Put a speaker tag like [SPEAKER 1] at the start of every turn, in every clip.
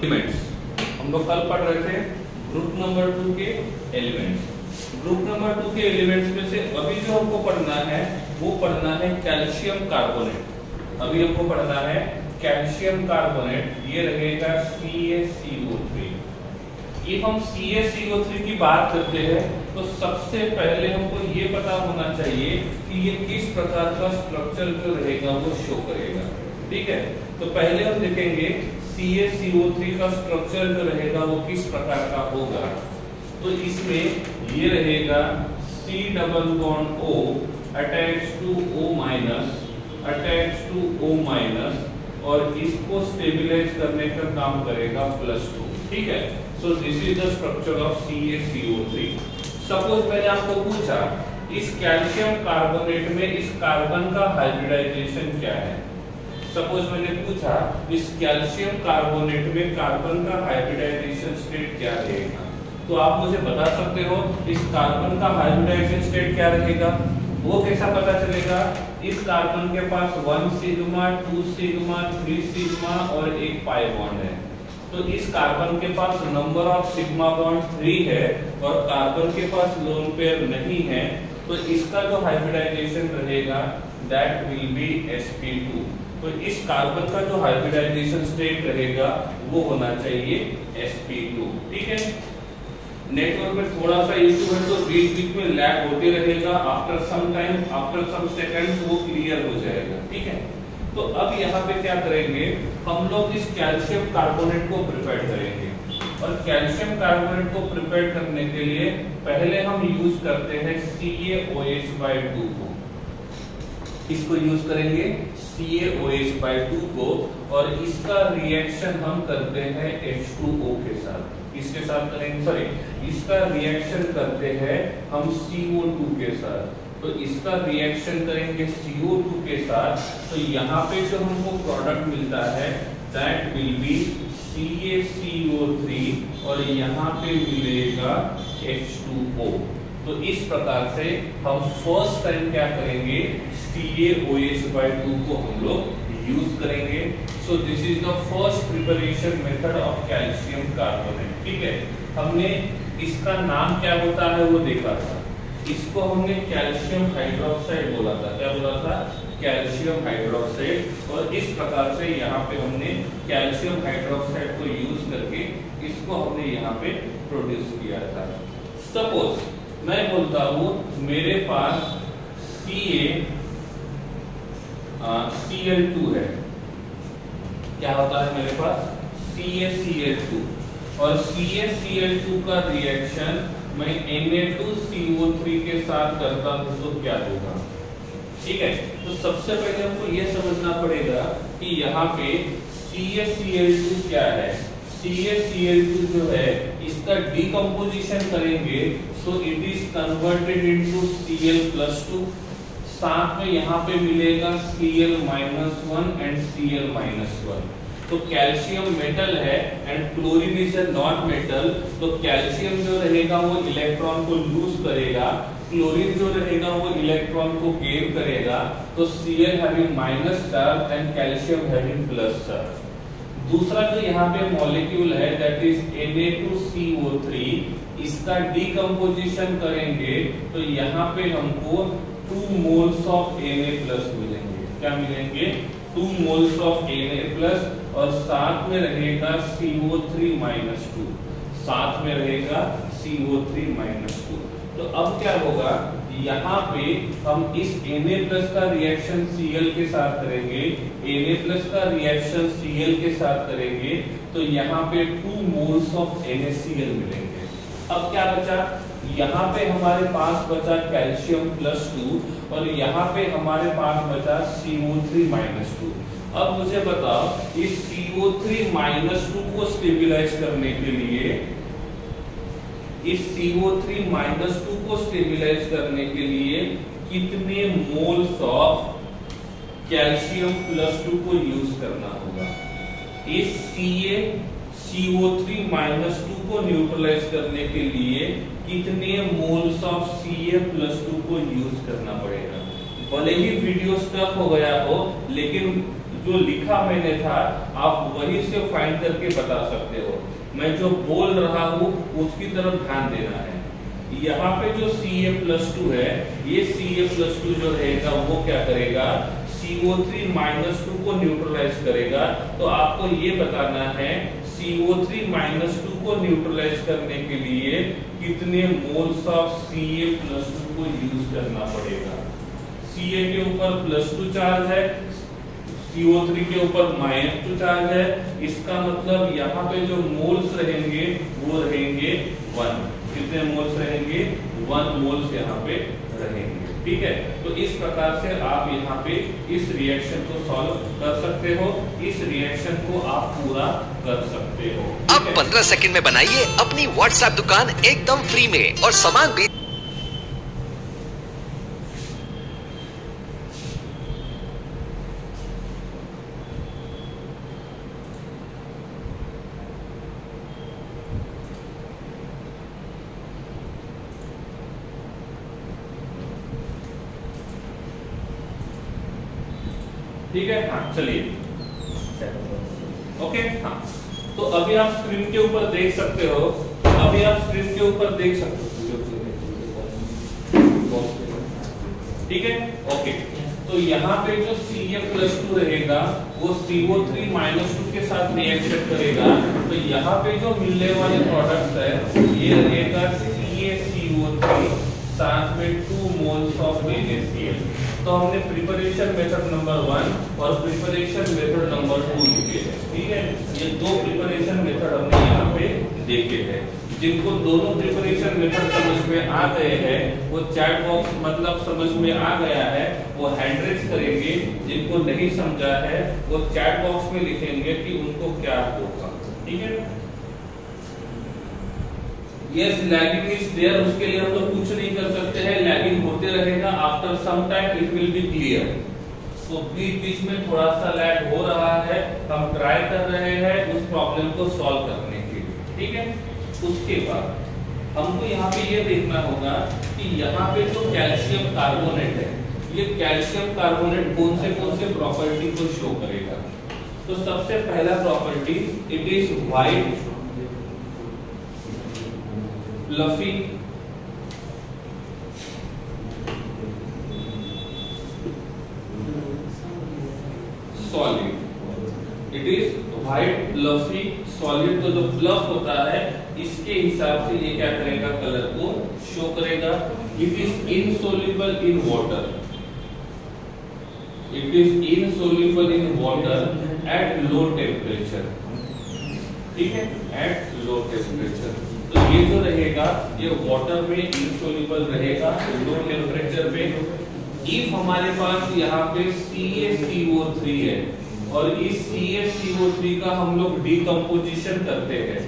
[SPEAKER 1] Elements हम लोग कल पढ़ रहे थे ग्रुप नंबर 2 के एलिमेंट्स। ग्रुप नंबर 2 के एलिमेंट्स में से अभी जो हमको पढ़ना है वो पढ़ना है कैल्शियम कार्बोनेट। अभी हमको पढ़ना है कैल्शियम कार्बोनेट, ये रहेगा CaCO3। if हम CaCO3 की बात करते हैं तो सबसे पहले हमको ये पता होना चाहिए कि ये किस प्रकार का स्ट्रक्चर जो रहेगा वो शो करेगा। ठीक है, तो पहले हम देखेंगे CaCO3 का स्ट्रक्चर जो रहेगा वो किस प्रकार का होगा। तो इसमें ये रहेगा C double bond O attach to O minus, attach to O minus, और इसको स्टेबलाइज करने का काम करेगा +2। ठीक है, सो this is the structure of CaCO3। Suppose मैंने आपको पूछा इस कैल्शियम कार्बोनेट में इस कार्बन का हाइब्रिडाइजेशन क्या है। सपोज मैंने पूछा इस कैल्शियम कार्बोनेट में कार्बन का हाइब्रिडाइजेशन स्टेट क्या रहेगा, तो आप मुझे बता सकते हो इस कार्बन का हाइब्रिडाइजेशन स्टेट क्या रहेगा। वो कैसा पता चलेगा, इस कार्बन के पास 1 सिग्मा 2 सिग्मा 3 सिग्मा और एक पाई बॉन्ड है। तो इस कार्बन के पास नंबर ऑफ सिग्मा बॉन्ड 3 है और कार्बन के पास लोन पेयर नहीं है, तो इसका जो हाइब्रिडाइजेशन रहेगा दैट विल बी sp2। तो इस कार्बन का जो हाइब्रिडाइजेशन स्टेट रहेगा वो होना चाहिए sp2। ठीक है, नेटवर्क में थोड़ा सा इश्यू है तो बीच बीच में लैग होते रहेगा, after some time after some seconds वो क्लियर हो जाएगा। ठीक है, तो अब यहाँ पे क्या करेंगे, हम लोग इस कैल्शियम कार्बोनेट को प्रिपेयर करेंगे, और कैल्शियम कार्बोनेट को प्रिपेयर करने के लिए पहले हम यूज करते हैं CaOH/2 को। इसको यूज करेंगे CaOH/2 को, और इसका रिएक्शन हम करते हैं H2O के साथ। इसके साथ करेंगे, सॉरी, इसका रिएक्शन करते हैं हम CO2 के साथ। तो इसका रिएक्शन करेंगे CO2 के साथ, तो यहाँ पे जो हमको प्रोडक्ट मिलता है दैट विल बी CaCO3, और यहाँ पे मिलेगा H2O। तो इस प्रकार से हम फर्स्ट टाइम क्या करेंगे, CaOH/2 को हम लोग यूज करेंगे। सो this is the first preparation method of calcium carbonate. ठीक है, हमने इसका नाम क्या होता है वो देखा था, इसको हमने कैल्शियम हाइड्रोक्साइड बोला था। क्या बोला था, कैल्शियम हाइड्रोक्साइड। और इस प्रकार से यहाँ पे हमने कैल्शियम हाइड्रोक्साइड को यूज करके इसको हमने यहाँ पे प्रोड्यूस किया था। सपोज मैं बोलता हूँ मेरे पास Cl2 है, क्या होता है मेरे पास CaCl2, और CaCl2 का रिएक्शन मैं Na2CO3 के साथ करता हूं तो क्या होगा। ठीक है, तो सबसे पहले हमको यह समझना पड़ेगा कि यहाँ पे CaCl2 क्या है। CaCl2 जो है इसका डीकम्पोजिशन करेंगे तो it is converted into Cl+2, साथ में यहाँ पे मिलेगा Cl-1 एंड Cl-1। तो कैल्शियम मेटल है and chlorine is a non metal, तो कैल्शियम जो रहेगा वो इलेक्ट्रॉन को लूज करेगा, क्लोरीन जो रहेगा वो इलेक्ट्रॉन को गेन करेगा। तो Cl having minus charge and calcium having plus charge. दूसरा जो यहाँ पे मॉलिक्यूल है दैट इज Na2CO3, इसका डीकम्पोजिशन करेंगे तो यहाँ पे हमको 2 मोल्स ऑफ Na+ मिलेंगे। क्या मिलेंगे, 2 मोल्स ऑफ Na+, और साथ में रहेगा CO3-2, साथ में रहेगा CO3-2। तो अब क्या होगा, यहाँ पे हम इस Na+ का रिएक्शन Cl के साथ करेंगे, Na+ का रिएक्शन Cl के साथ करेंगे, तो यहाँ पे 2 मोल्स ऑफ NaCl मिलेंगे। अब क्या बचा, यहाँ पे हमारे पास बचा कैल्शियम +2, और यहाँ पे हमारे पास बचा CO3-2। अब मुझे बताओ इस CO3-2 को स्टेबलाइज करने के लिए, इस CO3-2 को स्टेबलाइज करने के लिए कितने मोल्स ऑफ कैल्शियम +2 को यूज करना होगा। इस CO3-2 को न्यूट्रलाइज करने के लिए कितने मोल्स ऑफ Ca+2 को यूज करना पड़ेगा। भले ही वीडियो स्टक हो गया हो, लेकिन जो लिखा मैंने था आप वही से फाइंड करके बता सकते हो। मैं जो बोल रहा हूँ उसकी तरफ ध्यान देना है। यहाँ पे जो Ca+2 है, ये Ca+2 जो रहेगा वो क्या करेगा, CO3-2 को न्यूट्रलाइज करेगा। तो आपको ये बताना है CO3-2 को न्यूट्रलाइज करने के लिए कितने मोल्स ऑफ Ca+2 को यूज करना पड़ेगा। Ca के ऊपर +2 चार्ज है, CO3 के ऊपर -2 चार्ज है। इसका मतलब यहाँ पे जो मोल्स रहेंगे वो रहेंगे 1। कितने मोल्स रहेंगे, 1 मोल्स यहाँ पे रहेंगे। ठीक है, तो इस प्रकार से आप यहाँ पे इस रिएक्शन को सॉल्व कर सकते हो, इस रिएक्शन को आप पूरा कर सकते हो।
[SPEAKER 2] अब 15 सेकंड में बनाइए अपनी व्हाट्सएप दुकान एकदम फ्री में और सामान भी।
[SPEAKER 1] ठीक है, हाँ चलिए, ओके। हाँ, तो अभी आप स्क्रीन के ऊपर देख सकते हो, अभी आप स्क्रीन के ऊपर देख सकते हो। ठीक है, ओके। तो यहाँ पे जो Ca+2 रहेगा वो CO3-2 के साथ रिएक्शन करेगा। तो यहाँ पे जो मिलने वाले प्रोडक्ट है ये रहेगा CaCO3 साथ में 2 मोल्स ऑफ NaCl। तो हमने प्रिपरेशन मेथड नंबर 1 और प्रिपरेशन मेथड नंबर 2 लिखे हैं। ठीक है, ये 2 प्रिपरेशन मेथड हमने यहाँ पे देखे हैं। जिनको दोनों प्रिपरेशन मेथड समझ में आ गए हैं वो चैट बॉक्स मतलब समझ में आ गया है वो हैंड रेज करेंगे। जिनको नहीं समझा है वो चैट बॉक्स में लिखेंगे कि उनको क्या होगा। ठीक है, यस लैगिंग इज देयर, उसके लिए हम लोग कुछ नहीं कर सकते हैं, लैगिंग होते रहेगा। After some time it will be clear. तो बीच में थोड़ा सा लैग हो रहा है, हम ट्राई कर रहे हैं उस प्रॉब्लम को सॉल्व करने के लिए। ठीक है, उसके बाद हमको यहाँ पे ये देखना होगा कि यहाँ पे जो कैल्शियम कार्बोनेट है ये कैल्शियम कार्बोनेट कौन से प्रॉपर्टी को शो करेगा। तो सबसे पहला property it is white fluffy solid. It is white fluffy solid. तो जो फ्लफ होता है इसके हिसाब से ये क्या करेगा, कलर को शो करेगा। It is insoluble in water, it is insoluble in water at low temperature. ठीक है, एट लो टेम्परेचर। तो ये जो रहेगा ये वाटर में इनसोल्युबल रहेगा लो टेम्परेचर पे। इफ हमारे पास यहाँ पे CaCO3 है और इस CaCO3 का हम लोग डीकम्पोजिशन करते हैं,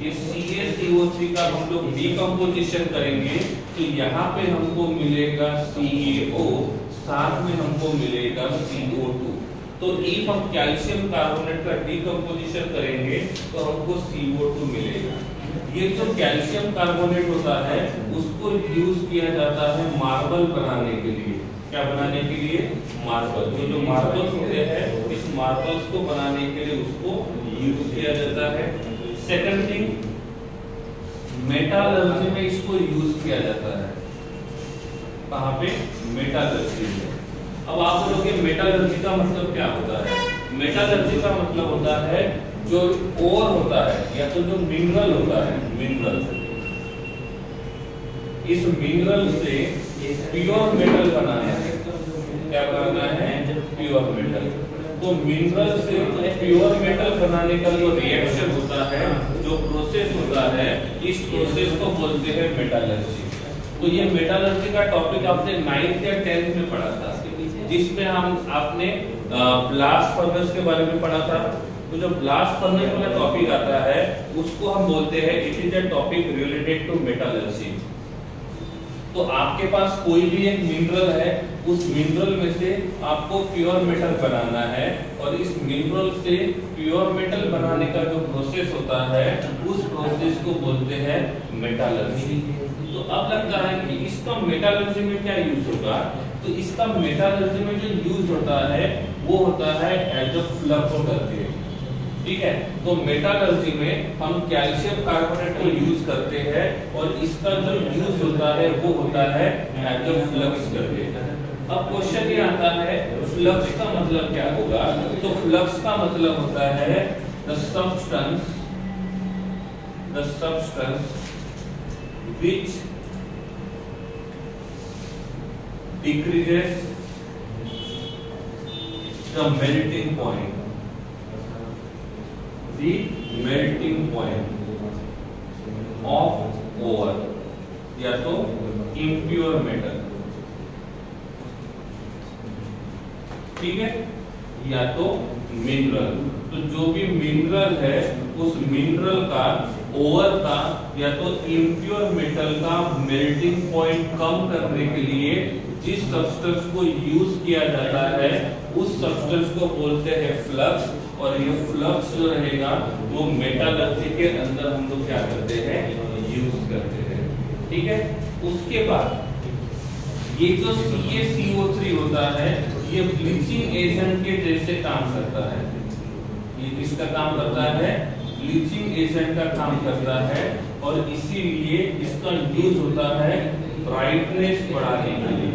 [SPEAKER 1] इस CaCO3 का हम लोग डीकम्पोजिशन करेंगे तो यहाँ पे हमको मिलेगा CaO, साथ में हमको मिलेगा CO2। तो इफ हम कैल्शियम कार्बोनेट का डीकम्पोजिशन करेंगे तो हमको CO2 मिलेगा। ये जो कैल्शियम कार्बोनेट होता है उसको यूज किया जाता है मार्बल बनाने के लिए। क्या बनाने के लिए, मार्बल। तो जो मार्बल्स होते हैं इस मार्बल्स को बनाने के लिए उसको यूज किया जाता है। सेकंड थिंग, मेटालर्जी में इसको यूज किया जाता है। कहाँ पे, मेटालर्जी में। अब आप बोलोगे मेटालर्जी का मतलब क्या होता है। मेटालर्जी का मतलब होता है जो ओर होता है या तो जो मिनरल होता है, मिनरल, इस मिनरल से प्योर मेटल बनाना है। क्या बनाना है, प्योर मेटल। तो मिनरल से प्योर मेटल बनाने का जो रिएक्शन होता है, जो प्रोसेस होता है, इस प्रोसेस को बोलते हैं मेटालर्जी। तो ये मेटालर्जी का टॉपिक आपने 9th या 10th में पढ़ा था, जिसमें हम आपने ब्लास्ट फर्नेस के बारे में पढ़ा था। तो जो ब्लास्ट फर्नेस वाला टॉपिक आता है उसको हम बोलते हैं it is a topic related to metallurgy. तो आपके पास कोई भी एक मिनरल है, उस मिनरल में से आपको प्योर मेटल बनाना है और इस मिनरल से प्योर मेटल बनाने का जो प्रोसेस होता है उस प्रोसेस को बोलते हैं मेटालर्जी। तो अब लगता है कि इसका मेटालर्जी में क्या यूज होगा। तो इसका मेटालर्जी में जो यूज होता है वो होता है एज अ फ्लक्स करके, ठीक है। तो मेटालर्जी में हम कैल्शियम कार्बोनेट को यूज करते हैं और इसका जो यूज होता है वो होता है एज अ फ्लक्स करके। अब क्वेश्चन ये आता है फ्लक्स का मतलब क्या होगा? तो फ्लक्स का मतलब होता है the substance which decreases the melting point of ore या तो impure metal, ठीक है, या तो मिनरल। तो जो भी मिनरल है उस मिनरल का ओवर का या तो इम्प्योर मेटल का मेल्टिंग पॉइंट कम करने के लिए जिस सब्सटेंस को यूज किया जाता है उस सब्सटेंस को बोलते हैं फ्लक्स। और ये फ्लक्स जो रहेगा वो मेटालर्जी के अंदर हम लोग क्या करते हैं, यूज करते हैं, ठीक है। उसके बाद ये जो CaCO3 होता है ये ब्लीचिंग एजेंट के जैसे काम करता है। ये किसका काम करता है? ब्लीचिंग एजेंट का काम करता है और इसीलिए इसका यूज होता है ब्राइटनेस बढ़ाने के लिए।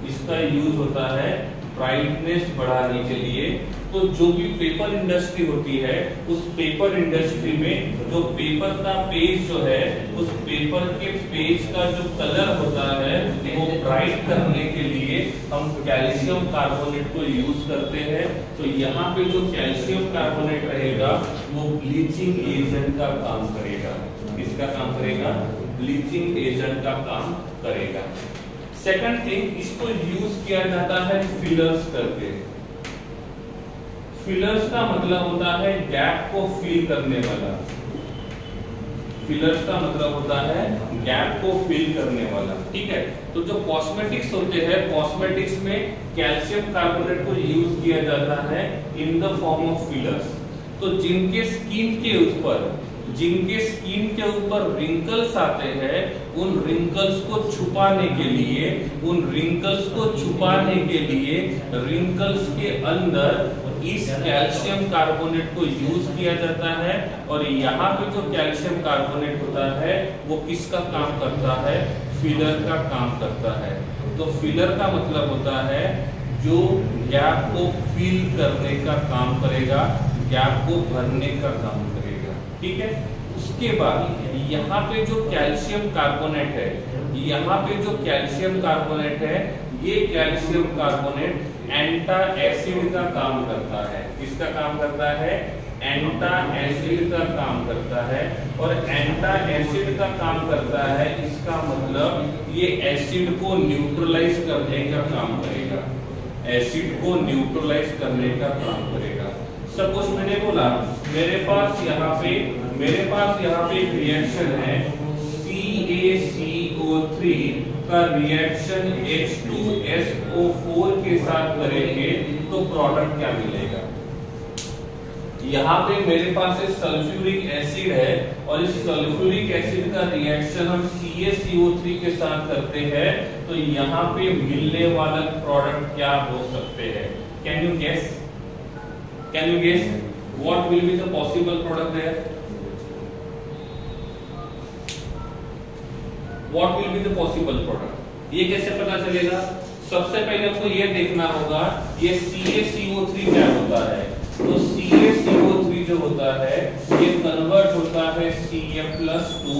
[SPEAKER 1] इसका यूज होता है ब्राइटनेस बढ़ाने के लिए। तो जो भी पेपर इंडस्ट्री होती है उस पेपर इंडस्ट्री में जो पेपर का पेज जो है उस पेपर के पेज का जो कलर होता है वो ब्राइट करने के लिए हम कैल्शियम कार्बोनेट को यूज करते हैं। तो यहाँ पे जो कैल्शियम कार्बोनेट रहेगा वो ब्लीचिंग एजेंट का काम करेगा। किसका काम करेगा? ब्लीचिंग एजेंट का काम करेगा। सेकंड थिंग, इसको यूज किया जाता है फिलर्स करके। फिलर्स का मतलब होता है गैप को फिल करने वाला। फिलर्स का मतलब होता है गैप को फिल करने वाला, ठीक है। तो जो कॉस्मेटिक्स होते हैं, कॉस्मेटिक्स में कैल्शियम कार्बोनेट को यूज किया जाता है in the form of fillers. तो जिनके स्किन के ऊपर रिंकल्स आते हैं उन रिंकल्स को छुपाने के लिए रिंकल्स के अंदर इस कैल्शियम कार्बोनेट को यूज किया जाता है। और यहाँ पे जो कैल्शियम कार्बोनेट होता है वो किसका काम करता है? फिलर का काम करता है। तो फिलर का मतलब होता है जो गैप को फिल करने का काम करेगा, गैप को भरने का काम करेगा, ठीक है। उसके बाद यहाँ पे जो कैल्शियम कार्बोनेट है, ये कैल्शियम कार्बोनेट एंटा एसिड का काम करता है। किसका काम करता है? एंटा एसिड का काम करता है। और एंटा एसिड का काम करता है इसका मतलब ये एसिड को न्यूट्रलाइज करने का काम करेगा। एसिड को न्यूट्रलाइज करने का काम करेगा। सपोज मैंने बोला मेरे पास यहाँ पे एक रिएक्शन है CaCO3 का रिएक्शन H2SO4 के साथ करेंगे तो प्रोडक्ट क्या मिलेगा? यहाँ पे मेरे पास एक सल्फ्यूरिक एसिड है और इस सल्फ्यूरिक एसिड का रिएक्शन हम CaCO3 के साथ करते हैं तो यहाँ पे मिलने वाला प्रोडक्ट क्या हो सकते हैं? Can you guess what will be the possible product there? What will be the possible product? ये कैसे पता चलेगा? सबसे पहले आपको ये देखना होगा ये CaCO3 क्या होता है। तो CaCO3 जो होता है ये कन्वर्ट होता है Ca+2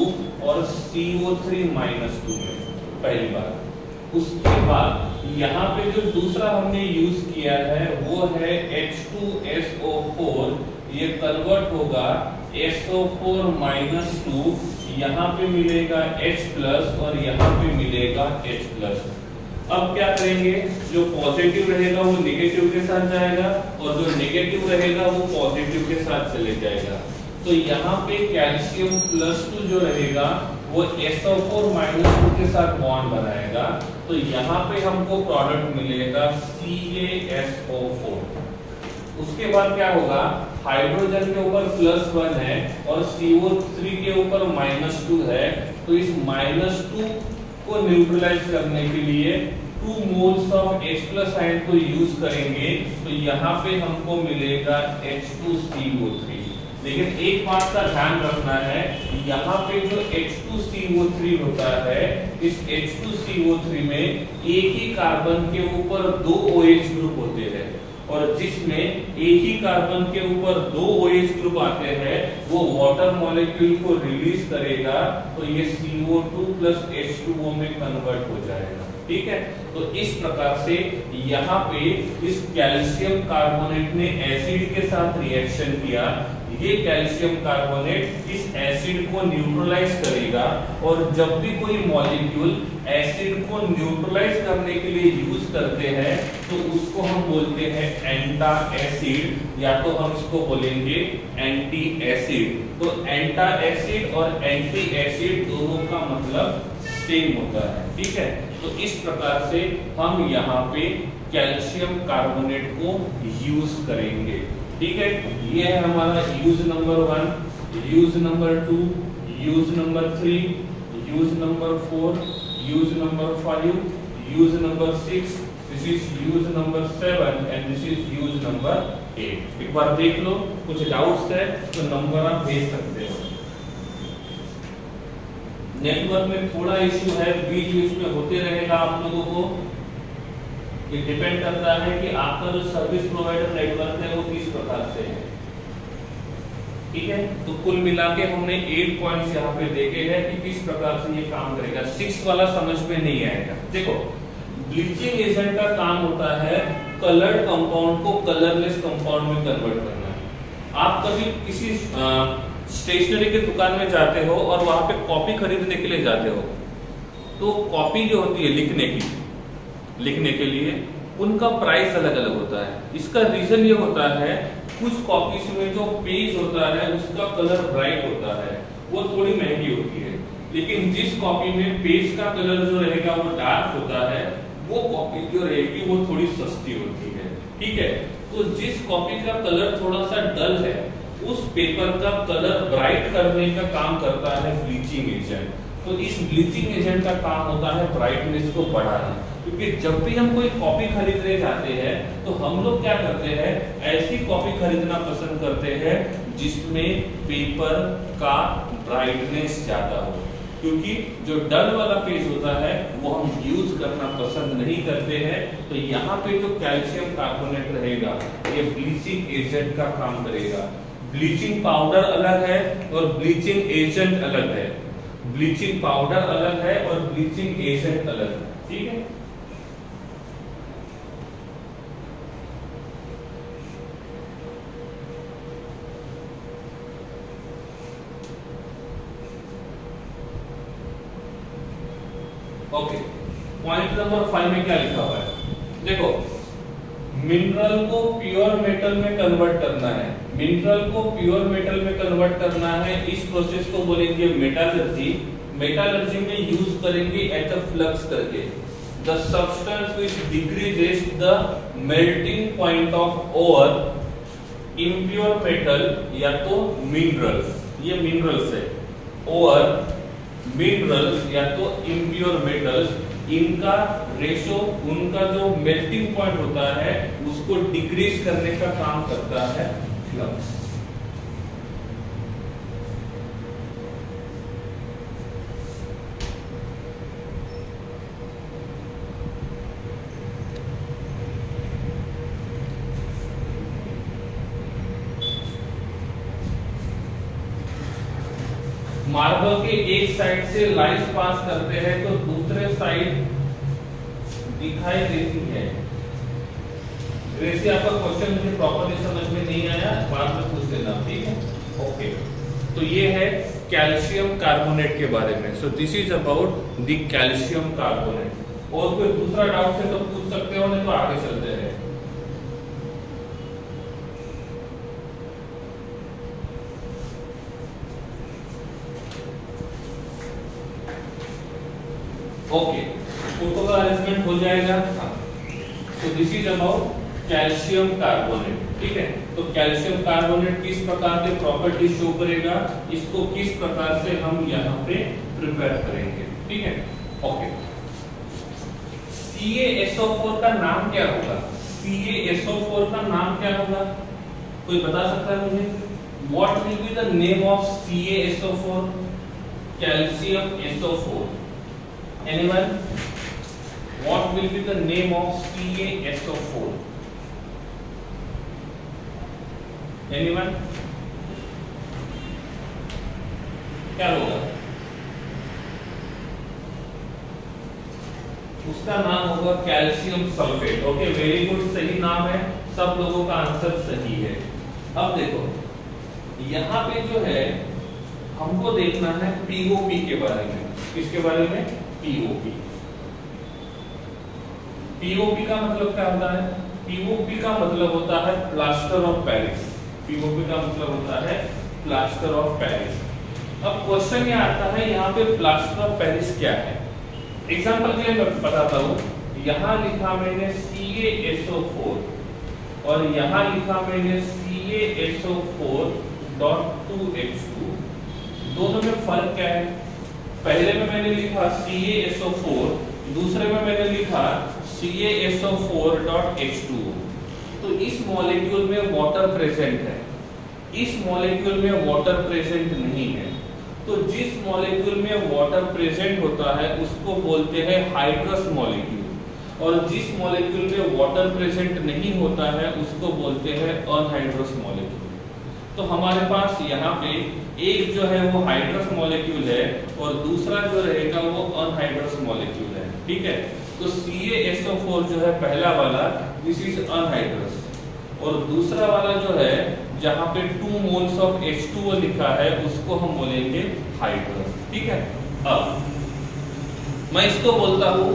[SPEAKER 1] और CO3-2 में, पहली बात। उसके बाद यहाँ पे जो दूसरा हमने यूज किया है वो है H2SO4, ये कन्वर्ट होगा SO4-2, यहाँ पे मिलेगा H+ और यहाँ पे मिलेगा H+। अब क्या करेंगे? जो पॉजिटिव रहेगा वो नेगेटिव के साथ जाएगा और जो नेगेटिव रहेगा वो पॉजिटिव के साथ चले जाएगा। तो यहाँ पे कैल्शियम+2 जो रहेगा वो SO4-2 के साथ बॉन्ड बनाएगा। तो यहाँ पे हमको प्रोडक्ट मिलेगा CaSO4। उसके बाद क्या होगा? हाइड्रोजन के ऊपर +1 है और CO3 के ऊपर -2 है। तो इस -2 को न्यूट्रलाइज करने के लिए 2 मोल्स ऑफ H+ आयन को यूज करेंगे तो यहाँ पे हमको मिलेगा H2CO3। लेकिन एक बात का ध्यान रखना है, यहाँ पे जो H2CO3 होता है, इस H2CO3 में एक ही कार्बन के ऊपर 2 OH ग्रुप होते हैं, और जिसमें एक ही कार्बन के ऊपर 2 OH ग्रुप आते हैं वो वाटर मॉलिक्यूल को रिलीज करेगा, तो ये CO2 प्लस H2O में कन्वर्ट हो जाएगा। ठीक है, तो इस प्रकार से यहाँ पे इस कैल्शियम कार्बोनेट ने एसिड के साथ रिएक्शन किया, ये कैल्शियम कार्बोनेट इस एसिड को न्यूट्रलाइज करेगा, और जब भी कोई मॉलिक्यूल एसिड को न्यूट्रलाइज करने के लिए यूज करते हैं तो उसको हम बोलते हैं एंटा एसिड, या तो हम इसको बोलेंगे एंटी एसिड। तो एंटा एसिड और एंटी एसिड दोनों का मतलब सेम होता है। ठीक है, तो इस प्रकार से हम यहाँ पे कैल्शियम कार्बोनेट को यूज करेंगे। ठीक है, ये है हमारा use number 1, use number 2, use number 3, use number 4, use number 5, use number 6, this is use number 7 and this is use number 8। एक बार देख लो, कुछ डाउट्स है तो नंबर आप भेज सकते हो। नेटवर्क में थोड़ा इश्यू है, बीच बीच में होते रहेगा आप लोगों को, ये डिपेंड करता है कि आपका जो सर्विस प्रोवाइडर नेटवर्क है वो किस प्रकार से है। ठीक है, तो कुल मिला के हमने 8 पॉइंट्स यहाँ पे देखे हैं कि किस प्रकार से ये काम करेगा। 6 वाला समझ में नहीं आएगा। देखो, ब्लीचिंग एजेंट का काम होता है कलर्ड कंपाउंड को कलरलेस कंपाउंड में कन्वर्ट करना। आप कभी किसी स्टेशनरी की दुकान में जाते हो और वहां पे कॉपी खरीदने के लिए जाते हो, तो कॉपी जो होती है लिखने के लिए उनका प्राइस अलग अलग होता है। इसका रीजन ये होता है, कुछ कॉपीज में जो पेज होता है उसका कलर ब्राइट होता है, वो थोड़ी महंगी होती है, लेकिन जिस कॉपी में पेज का कलर जो रहेगा वो डार्क होता है, वो कॉपी जो रहेगी वो थोड़ी सस्ती होती है। ठीक है, तो जिस कॉपी का कलर थोड़ा सा डल है उस पेपर का कलर ब्राइट करने का काम करता है ब्लीचिंग एजेंट। तो इस ब्लीचिंग एजेंट का काम होता है ब्राइटनेस को बढ़ाना, क्योंकि जब भी हम कोई कॉपी खरीदने जाते हैं तो हम लोग क्या करते हैं, ऐसी कॉपी खरीदना पसंद करते हैं जिसमें पेपर का ब्राइटनेस ज्यादा हो, क्योंकि जो डल वाला पेज होता है वो हम यूज करना पसंद नहीं करते हैं। तो यहाँ पे जो कैल्शियम कार्बोनेट रहेगा ये ब्लीचिंग एजेंट का काम करेगा। ब्लीचिंग पाउडर अलग है और ब्लीचिंग एजेंट अलग है, ब्लीचिंग पाउडर अलग है और ब्लीचिंग एजेंट अलग है। ठीक है, ओके। पॉइंट नंबर 5 में क्या लिखा हुआ है, देखो, मिनरल को प्योर मेटल में कन्वर्ट करना है। मिनरल को प्योर मेटल में कन्वर्ट करना है, इस प्रोसेस को बोलेंगे मेटालर्जी। मेटालर्जी में यूज करेंगे HF फ्लक्स करके। The substance which decreases the melting point of ore impure metal या तो मिनरल्स, ये मिनरल्स है, और मिनरल्स या तो इम्प्योर मेटल्स, इनका रेशो, उनका जो मेल्टिंग पॉइंट होता है उसको डिक्रीज करने का काम करता है फ्लक्स। मार्बल के एक साइड से लाइंस पास करते हैं तो दूसरे साइड दिखाई देती है। वैसे आपका क्वेश्चन मुझे प्रॉपर्ली समझ में नहीं आया, बाद में पूछ लेना, ठीक है? ओके, तो ये है कैल्शियम कार्बोनेट के बारे में। सो this is about the calcium carbonate. और कोई दूसरा डाउट है तो पूछ सकते हो, नहीं तो आगे चलते हैं। ओके, फोटो का अरेंजमेंट हो जाएगा। तो this is about calcium carbonate, ठीक है? तो कैल्शियम कार्बोनेट किस प्रकार के प्रॉपर्टी शो करेगा, इसको किस प्रकार से हम यहाँ पे प्रिपेयर करेंगे, ठीक है? ओके, CaSO4 का नाम क्या होगा? CaSO4 का नाम क्या होगा? कोई बता सकता है मुझे? What will be the name of CaSO4? Calcium SO4. Anyone? What will be the name of CaSO4? Anyone? क्या होगा? उसका नाम होगा calcium sulphate. Okay, very good, सही नाम है, सब लोगों का आंसर सही है। अब देखो यहाँ पे जो है हमको देखना है पीओपी के बारे में। किसके बारे में? पीओपी। पीओपी का मतलब क्या होता है? पीओपी का मतलब होता है प्लास्टर ऑफ पेरिस। पीओपी का मतलब होता है प्लास्टर ऑफ पेरिस। अब क्वेश्चन ये आता है यहाँ पे प्लास्टर ऑफ पेरिस क्या है? एग्जांपल के लिए मैं बताता हूँ। यहाँ लिखा मैंने CaSO4 और यहाँ लिखा मैंने CaSO4.2H2। दोनों में फर्क क्या है? पहले में मैंने लिखा CaSO4, दूसरे में मैंने लिखा CaSO4.H2। तो इस मॉलिक्यूल में वाटर प्रेजेंट है, इस मॉलिक्यूल में वाटर प्रेजेंट नहीं है। तो जिस मॉलिक्यूल में वाटर प्रेजेंट होता है उसको बोलते हैं हाइड्रस मॉलिक्यूल, और जिस मॉलिक्यूल में वाटर प्रेजेंट नहीं होता है उसको बोलते हैं अनहाइड्रस मॉलिक्यूल। तो हमारे पास यहाँ पे एक जो है वो हाइड्रस मॉलिक्यूल है और दूसरा जो रहेगा वो अनहाइड्रस मॉलिक्यूल है। ठीक है, तो CaSO4 जो है पहला वाला, दिस इज अनहाइड्रस, और दूसरा वाला जो है जहां पे 2 मोल्स ऑफ H2O लिखा है उसको हम बोलेंगे हाइड्रस। ठीक है, अब मैं इसको बोलता हूं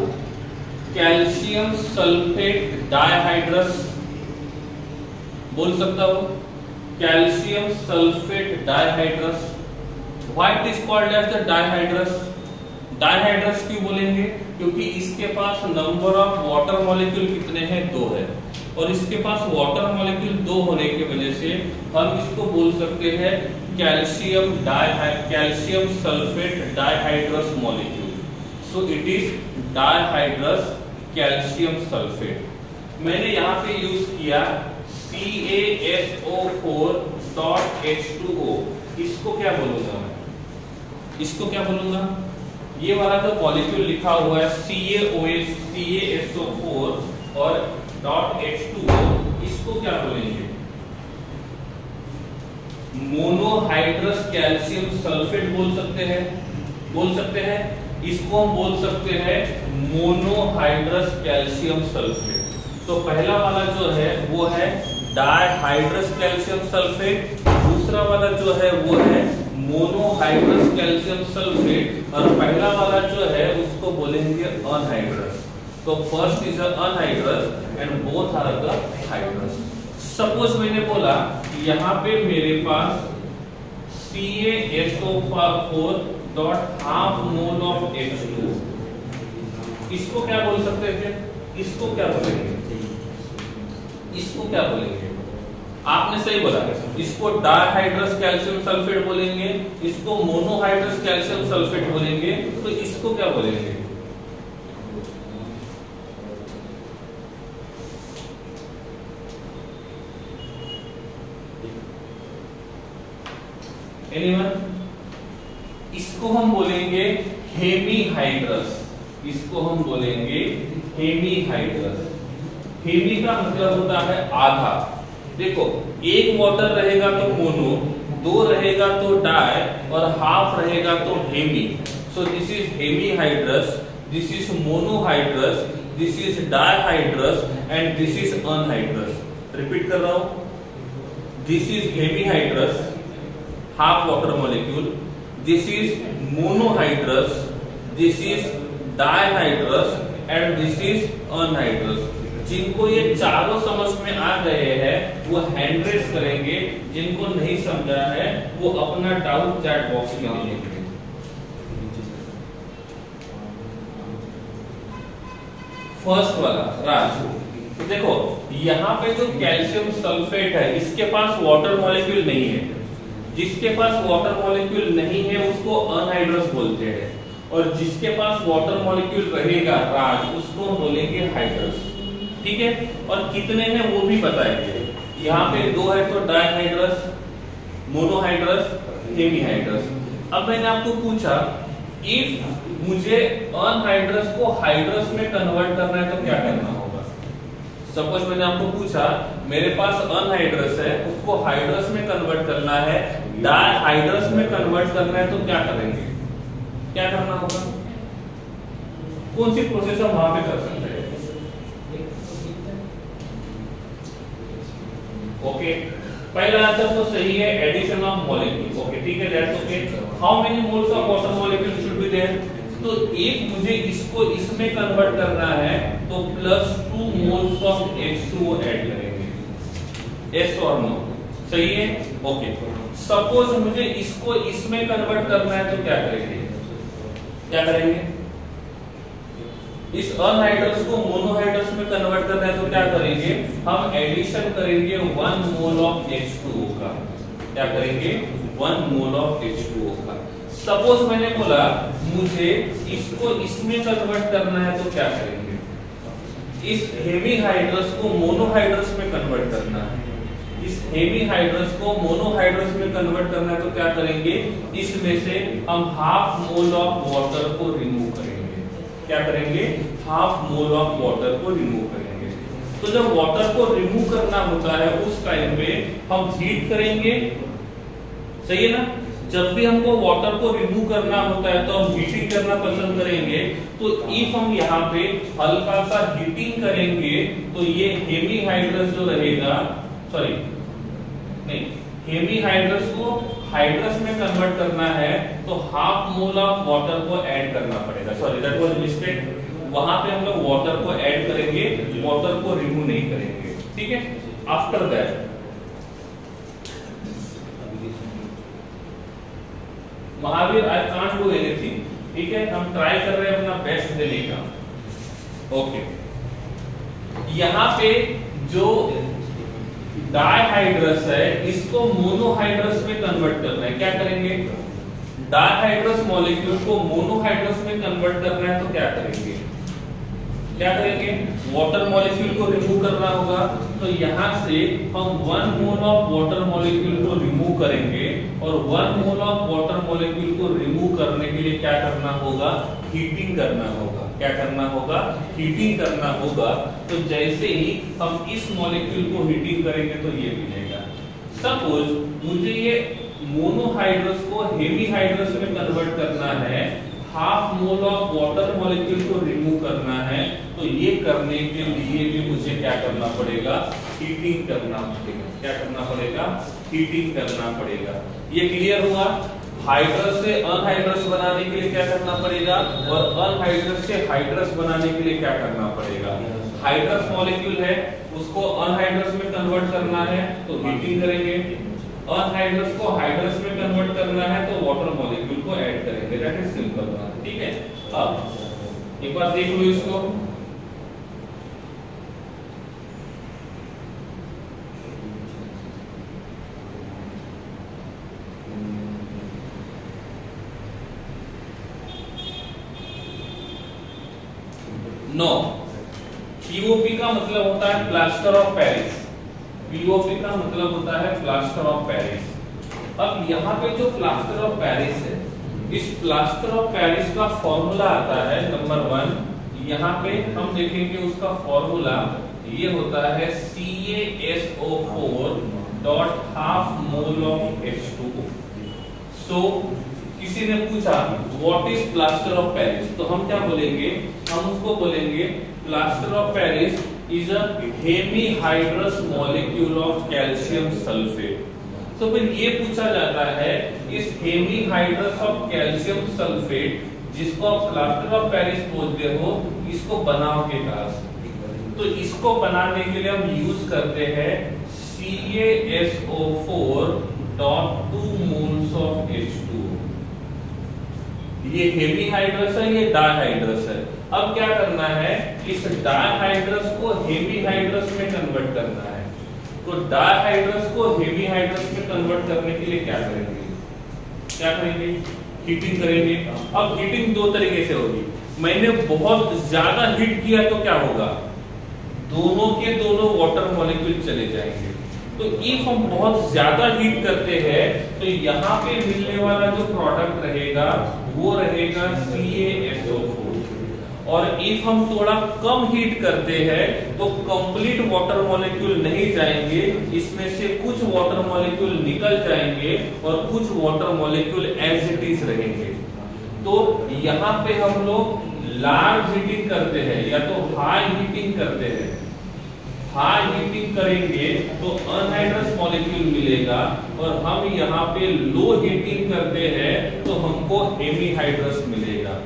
[SPEAKER 1] कैल्शियम सल्फेट डाइहाइड्रस, बोल सकता हूं calcium sulphate dihydrous. Why it is called as the dihydrous? Dihydrous क्यों बोलेंगे? क्योंकि इसके पास नंबर ऑफ वाटर मॉलिक्यूल कितने हैं? 2 है, और इसके पास वाटर मॉलिक्यूल 2 होने की वजह से हम इसको बोल सकते हैं calcium sulphate dihydrous molecule. So it is dihydrous calcium sulphate. मैंने यहाँ पे यूज किया CaSO4.H2O। इसको क्या बोलूंगा मैं? इसको क्या बोलूंगा? ये वाला जो मॉलिक्यूल लिखा हुआ है CaSO4 और .H2O, इसको क्या बोलेंगे? मोनोहाइड्रस कैल्शियम सल्फेट बोल सकते हैं, बोल सकते हैं। इसको हम बोल सकते हैं मोनोहाइड्रस कैल्शियम सल्फेट। तो पहला वाला जो है वो है डाइहाइड्रस कैल्शियम सल्फेट, दूसरा वाला जो है वो है मोनोहाइड्रस कैल्शियम सल्फेट, और पहला वाला जो है उसको बोलेंगे अनहाइड्रस। तो first is anhydrous and both are the hydrous. Suppose मैंने बोला यहाँ पे मेरे पास CaSO4.half mole of H2, इसको क्या बोल सकते थे? इसको क्या बोलेंगे? इसको क्या बोलेंगे? आपने सही बोला, इसको डाइहाइड्रस कैल्शियम सल्फेट बोलेंगे, इसको मोनोहाइड्रस कैल्शियम सल्फेट बोलेंगे। तो इसको क्या बोलेंगे? एनीवन? इसको हम बोलेंगे हेमीहाइड्रस, इसको हम बोलेंगे हेमीहाइड्रस। हेमी का मतलब होता है आधा। देखो, एक वाटर रहेगा तो मोनो, 2 रहेगा तो डाई, और हाफ रहेगा तो hemi. So this is hemihydrous, this is monohydrous, this is dihydrous and this is anhydrous. Repeat कर रहा हूं, this is hemihydrous, half water molecule, this is monohydrous, this is dihydrous and this is anhydrous। जिनको ये चारों समझ में आ गए हैं वो हैंड रेस करेंगे, जिनको नहीं समझा है वो अपना डाउट चैट बॉक्स में लिखेंगे। फर्स्ट वाला राज, तो देखो यहाँ पे जो कैल्शियम सल्फेट है इसके पास वाटर मॉलिक्यूल नहीं है, जिसके पास वाटर मॉलिक्यूल नहीं है उसको अनहाइड्रस बोलते हैं, और जिसके पास वाटर मॉलिक्यूल रहेगा राज, उसको हम बोलेंगे हाइड्रस। ठीक है, और कितने हैं वो भी बताएंगे। यहाँ पे 2 है तो डायहाइड्रस, मोनोहाइड्रस, हेमीहाइड्रस। अब मैंने आपको पूछा इफ मुझे अनहाइड्रस को हाइड्रस में कन्वर्ट करना है तो क्या करना होगा। सपोज मैंने आपको पूछा मेरे पास अनहाइड्रस है, उसको हाइड्रस में कन्वर्ट करना है, डायहाइड्रस में कन्वर्ट करना है, तो क्या करेंगे, क्या करना होगा, कौन सी प्रोसेस हम वहां पे कर सकते हैं। ओके, पहला आंसर तो सही है, एडिशन ऑफ मॉलिक्यूल। ओके ठीक है, that's okay. How many moles of water molecule should be there. तो एक मुझे इसको इसमें कन्वर्ट करना है तो +2 मोल्स ऑफ H2O ऐड करेंगे। यस और नो, सही है। ओके, सपोज मुझे इसको इसमें कन्वर्ट करना है तो क्या करेंगे, क्या करेंगे, इस अनहाइड्रस को मोनोहाइड्रस में कन्वर्ट करना है तो क्या करेंगे, हम एडिशन करेंगे 1 मोल ऑफ H2O का। क्या करेंगे, 1 मोल ऑफ H2O का। सपोज मैंने बोला मुझे इसको इसमें कन्वर्ट करना है तो क्या करेंगे, इस हेवी हाइड्रस को मोनोहाइड्रस में कन्वर्ट करना है, इस हेवी हाइड्रस को मोनोहाइड्रस में कन्वर्ट करना है तो क्या करेंगे, इसमें से हम हाफ मोल ऑफ वाटर को रिमूव करेंगे। क्या करेंगे, हाफ मोल ऑफ वाटर को रिमूव करेंगे। तो जब वाटर को रिमूव करना होता है उस टाइम पे हम हीट करेंगे, सही है ना। जब भी हमको वाटर को रिमूव करना होता है तो हम हीटिंग करना पसंद करेंगे। तो इफ हम यहाँ पे हल्का सा हीटिंग करेंगे तो ये हेवी हाइड्रस जो रहेगा, सॉरी नहीं, हेवी हाइड्रस को हाइड्रस में कन्वर्ट करना है तो हाफ मोल ऑफ वाटर को ऐड करना पड़ेगा। सॉरी दैट वाज मिस्टेक, वहां पे हम लोग वाटर को ऐड करेंगे, वाटर को रिमूव नहीं करेंगे। ठीक है, after that Mahavir I can't do anything. ठीक है, हम ट्राई कर रहे हैं अपना बेस्ट देने का। ओके, यहाँ पे जो डायहाइड्रस है इसको मोनोहाइड्रस में कन्वर्ट करना है। क्या करेंगे, डायहाइड्रस मॉलिक्यूल को मोनोहाइड्रस में कन्वर्ट करना है तो क्या करेंगे, क्या करेंगे, वाटर मॉलिक्यूल को रिमूव करना होगा। तो यहां से हम 1 मोल ऑफ वाटर मॉलिक्यूल को रिमूव करेंगे और 1 मोल ऑफ वाटर मॉलिक्यूल को रिमूव करने के लिए क्या करना होगा, हीटिंग करना होगा। क्या करना होगा, हीटिंग करना होगा। तो जैसे ही हम इस मॉलिक्यूल को हीटिंग करेंगे तो ये मिलेगा। सपोज मुझे ये मोनोहाइड्रस को हेवी हाइड्रस में कन्वर्ट करना है, half mole of water molecule को रिमूव करना है, तो ये करने के लिए भी मुझे क्या करना पड़ेगा, हीटिंग करना पड़ेगा। क्या करना पड़ेगा, हीटिंग करना पड़ेगा। ये क्लियर हुआ। हाइड्रस से अनहाइड्रस बनाने के लिए क्या करना पड़ेगा और अनहाइड्रस से हाइड्रस बनाने के लिए क्या करना पड़ेगा। हाइड्रस मॉलिक्यूल है उसको अनहाइड्रस में कन्वर्ट करना है तो हीटिंग करेंगे, अनहाइड्रस को हाइड्रस में कन्वर्ट करना है तो वाटर मॉलिक्यूल को ऐड करेंगे। दैट इज सिंपल बात। ठीक है, अब एक बार देख लो इसको। नो, पीओपी का मतलब होता है प्लास्टर ऑफ पेरिस। पीओपी का मतलब होता है प्लास्टर ऑफ पेरिस। अब यहाँ पे जो प्लास्टर ऑफ पेरिस है, इस प्लास्टर ऑफ पेरिस का फॉर्मूला आता है नंबर 1। यहाँ पे हम देखेंगे उसका फॉर्मूला ये होता है CaSO4 dot half mole of H2O। सो किसी ने पूछा what is plaster of Paris, तो हम क्या बोलेंगे, हम उसको बोलेंगे plaster of Paris is a hemihydrous molecule of calcium sulfate। तो फिर ये पूछा जाता है इस hemihydrous of calcium sulfate जिसको आप प्लास्टर ऑफ पेरिस बोलते हो, इसको बनाओगे कहाँ से। तो इसको बनाने के लिए हम यूज करते हैं CaSO4 dot 2 moles of H2O। ये हेमीहाइड्रस है, ये डायहाइड्रस है। अब क्या करना है, इस डायहाइड्रस को हेमीहाइड्रस में कन्वर्ट करना है। तो डायहाइड्रस को हेमीहाइड्रस में कन्वर्ट करने के लिए क्या करेंगे, क्या करेंगे, हीटिंग करेंगे। अब हीटिंग दो तरीके से होगी। मैंने बहुत ज्यादा हीट किया तो क्या होगा, दोनों के दोनों वाटर मॉलिक्यूल चले जाएंगे। तो इफ हम बहुत ज्यादा हीट करते हैं तो यहाँ पे मिलने वाला जो प्रोडक्ट रहेगा वो रहेगा CaSO4। और इफ हम थोड़ा कम हीट करते हैं तो कंप्लीट वाटर मॉलिक्यूल नहीं जाएंगे, इसमें से कुछ वाटर मॉलिक्यूल निकल जाएंगे और कुछ water molecule as it is रहेंगे। तो यहाँ पे हम लोग लार्ज हीटिंग करते हैं या तो हाई हीटिंग करते हैं। हाई हीटिंग करेंगे तो अनहाइड्रस मॉलिक्यूल मिलेगा, और हम यहाँ पे लो हीटिंग करते हैं तो हमको हेमीहाइड्रस मिलेगा।